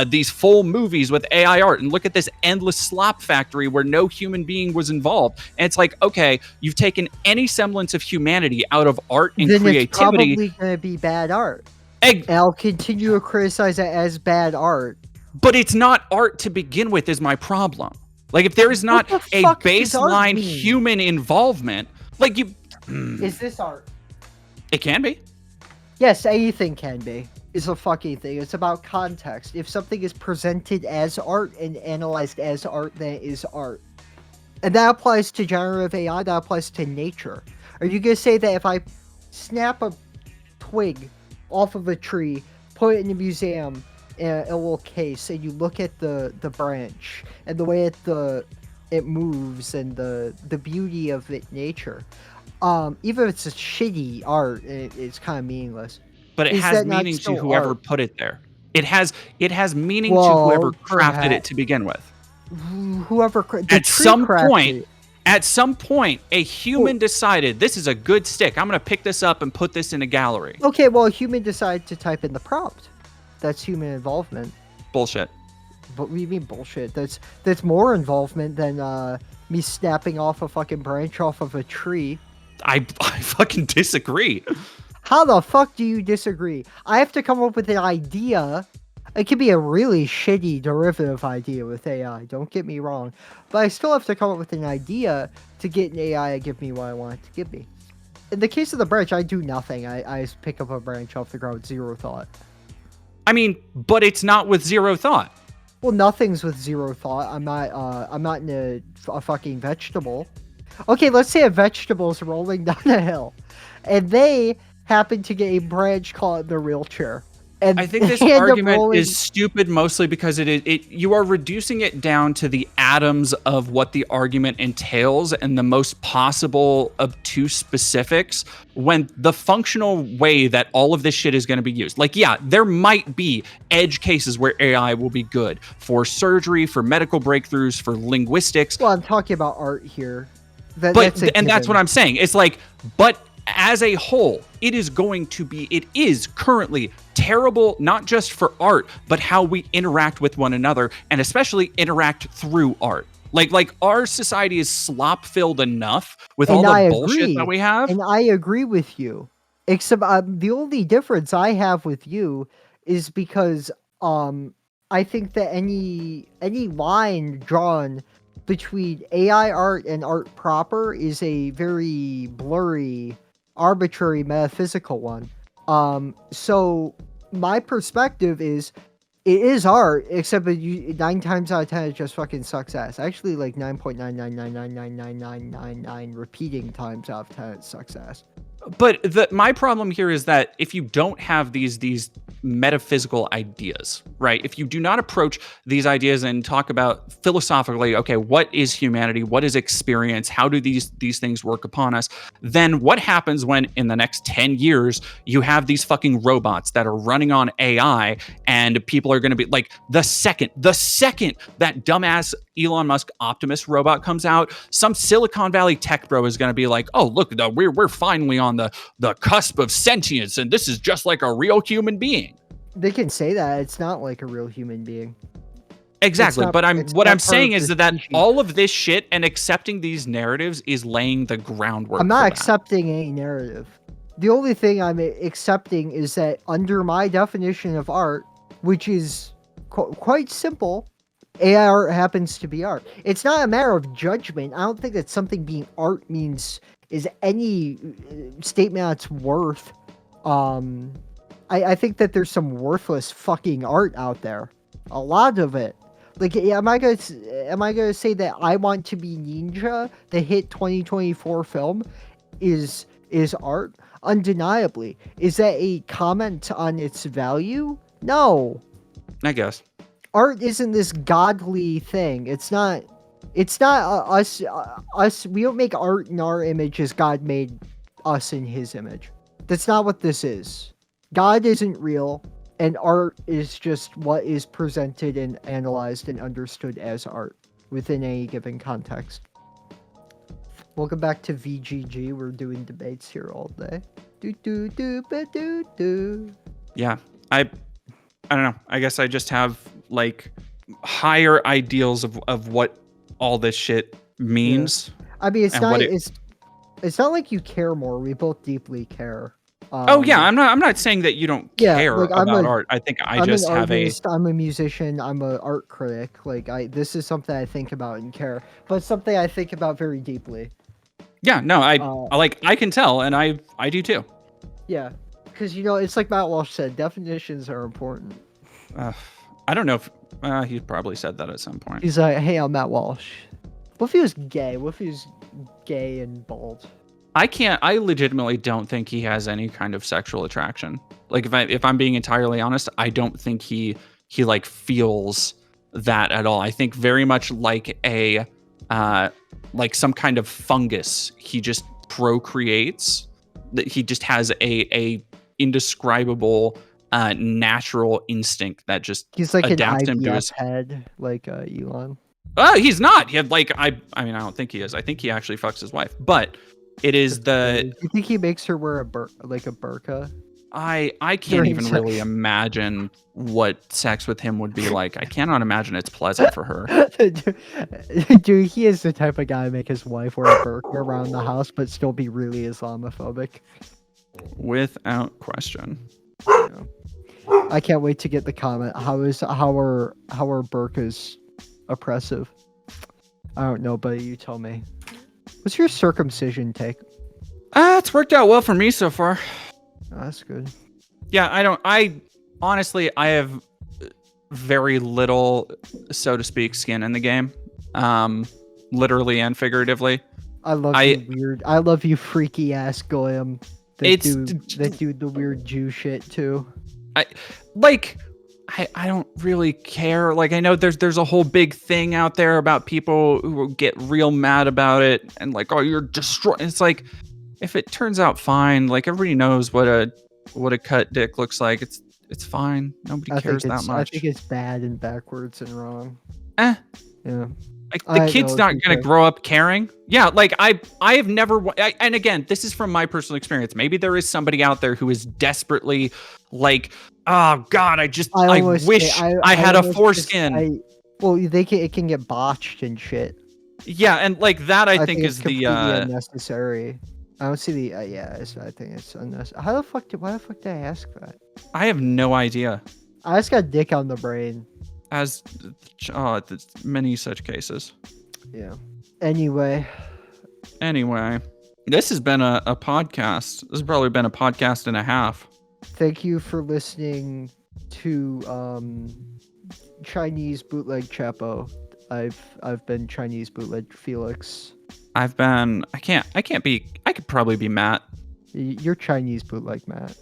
these full movies with AI art, and look at this endless slop factory where no human being was involved." And it's like, okay, you've taken any semblance of humanity out of art and Then creativity. it's probably going to be bad art. And I'll continue to criticize it as bad art. But it's not art to begin with is my problem. Like, if there is not a baseline human involvement, like you... Is this art? It can be. Yes, anything can be. It's a fucking thing. It's about context. If something is presented as art and analyzed as art, then it is art. And that applies to generative AI, that applies to nature. Are you going to say that if I snap a twig off of a tree, put it in a museum in a little case, and you look at the branch and the way it moves and the beauty of nature, even if it's a shitty art, it's kind of meaningless. But it has meaning to whoever put it there. It has meaning to whoever crafted it to begin with. Whoever At some point, a human decided, this is a good stick. I'm going to pick this up and put this in a gallery. Okay, well, a human decided to type in the prompt. That's human involvement. Bullshit. But what do you mean bullshit? That's more involvement than me snapping off a fucking branch off of a tree. I fucking disagree. How the fuck do you disagree? I have to come up with an idea. It could be a really shitty derivative idea with AI, don't get me wrong. But I still have to come up with an idea to get an AI to give me what I want it to give me. In the case of the branch, I do nothing. I just pick up a branch off the ground with zero thought. I mean, but it's not with zero thought. Well, nothing's with zero thought. I'm not in a fucking vegetable. Okay, let's say a vegetable's rolling down a hill, and they happen to get a branch called the wheelchair. And I think this argument is stupid mostly because you are reducing it down to the atoms of what the argument entails and the most possible obtuse specifics when the functional way that all of this shit is going to be used. Like, yeah, there might be edge cases where AI will be good for surgery, for medical breakthroughs, for linguistics. Well, I'm talking about art here. That's what I'm saying. It's like, but as a whole, it is currently terrible, not just for art, but how we interact with one another, and especially interact through art. Like our society is slop-filled enough with all the bullshit that we have. And I agree with you. Except the only difference I have with you is because I think that any line drawn between AI art and art proper is a very blurry, arbitrary, metaphysical one. So my perspective is, it is art, except that 9 times out of 10 it just fucking sucks ass. Actually, like 9.999999999 repeating times out of 10 it sucks ass. But my problem here is that if you don't have these metaphysical ideas, right? If you do not approach these ideas and talk about philosophically, okay, what is humanity? What is experience? How do these things work upon us? Then what happens when in the next 10 years you have these fucking robots that are running on AI and people are going to be like, the second that dumbass Elon Musk Optimus robot comes out, some Silicon Valley tech bro is going to be like, oh, look, we're finally on the cusp of sentience, and this is just like a real human being. They can say that. It's not like a real human being. Exactly, but what I'm saying is that all of this shit and accepting these narratives is laying the groundwork. I'm not accepting any narrative. The only thing I'm accepting is that under my definition of art, which is quite simple, AI art happens to be art. It's not a matter of judgment. I don't think that something being art means is any statement that's worth. I think that there's some worthless fucking art out there. A lot of it. Like, am I gonna say that I Want to Be Ninja, the hit 2024 film, is art? Undeniably. Is that a comment on its value? No. I guess. Art isn't this godly thing. It's not us. We don't make art in our image as God made us in his image. That's not what this is. God isn't real, and art is just what is presented and analyzed and understood as art within any given context. Welcome back to VGG. We're doing debates here all day. Do. Yeah, I don't know. I guess I just have like higher ideals of what all this shit means. Yeah. I mean, it's and not what it's not like you care more. We both deeply care. Oh yeah, I'm not saying that you don't care like, about art. I think I'm just an have artist, I'm a musician, I'm an art critic. Like this is something I think about and care, but it's something I think about very deeply. Yeah, no, I can tell, and I do too. Yeah, because it's like Matt Walsh said, definitions are important. I don't know if he probably said that at some point. He's like, hey, I'm Matt Walsh. What if he was gay? What if he was gay and bald? I legitimately don't think he has any kind of sexual attraction. Like if I'm being entirely honest, I don't think he like feels that at all. I think very much like a like some kind of fungus. He just procreates. That he just has a indescribable natural instinct that just he's like adapts an him to IVF his head, like Elon. He's not. He had like I mean I don't think he is. I think he actually fucks his wife, but it is the. You think he makes her wear a burqa? I can't even really imagine what sex with him would be like. I cannot imagine it's pleasant for her. Dude, he is the type of guy to make his wife wear a burqa around the house, but still be really Islamophobic. Without question. Yeah. I can't wait to get the comment. How are burqas oppressive? I don't know, but you tell me. What's your circumcision take? It's worked out well for me so far. Oh, that's good. Yeah, I honestly have very little, so to speak, skin in the game. Literally and figuratively. I love you freaky ass goyim that do the weird Jew shit too. I don't really care. Like I know there's a whole big thing out there about people who get real mad about it and like, oh, you're destroying. It's like, if it turns out fine, like everybody knows what a cut dick looks like. It's fine. Nobody cares that much. I think it's bad and backwards and wrong. Yeah. Like the kid's not gonna grow up caring. Yeah, like I have never. And again, this is from my personal experience. Maybe there is somebody out there who is desperately like, oh God, I wish I had a foreskin. It can get botched and shit. Yeah, and like that, I think is the unnecessary. I don't see the I think it's unnecessary. Why the fuck did I ask that? I have no idea. I just got dick on the brain. As many such cases. Yeah. Anyway, this has been a podcast. This has probably been a podcast and a half. Thank you for listening to Chinese bootleg Chapo. I've been Chinese bootleg Felix. I could probably be Matt. You're Chinese bootleg Matt.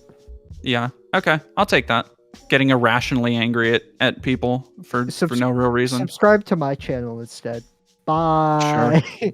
Yeah. Okay. I'll take that. Getting irrationally angry at people for no real reason. Subscribe to my channel instead. Bye. Sure.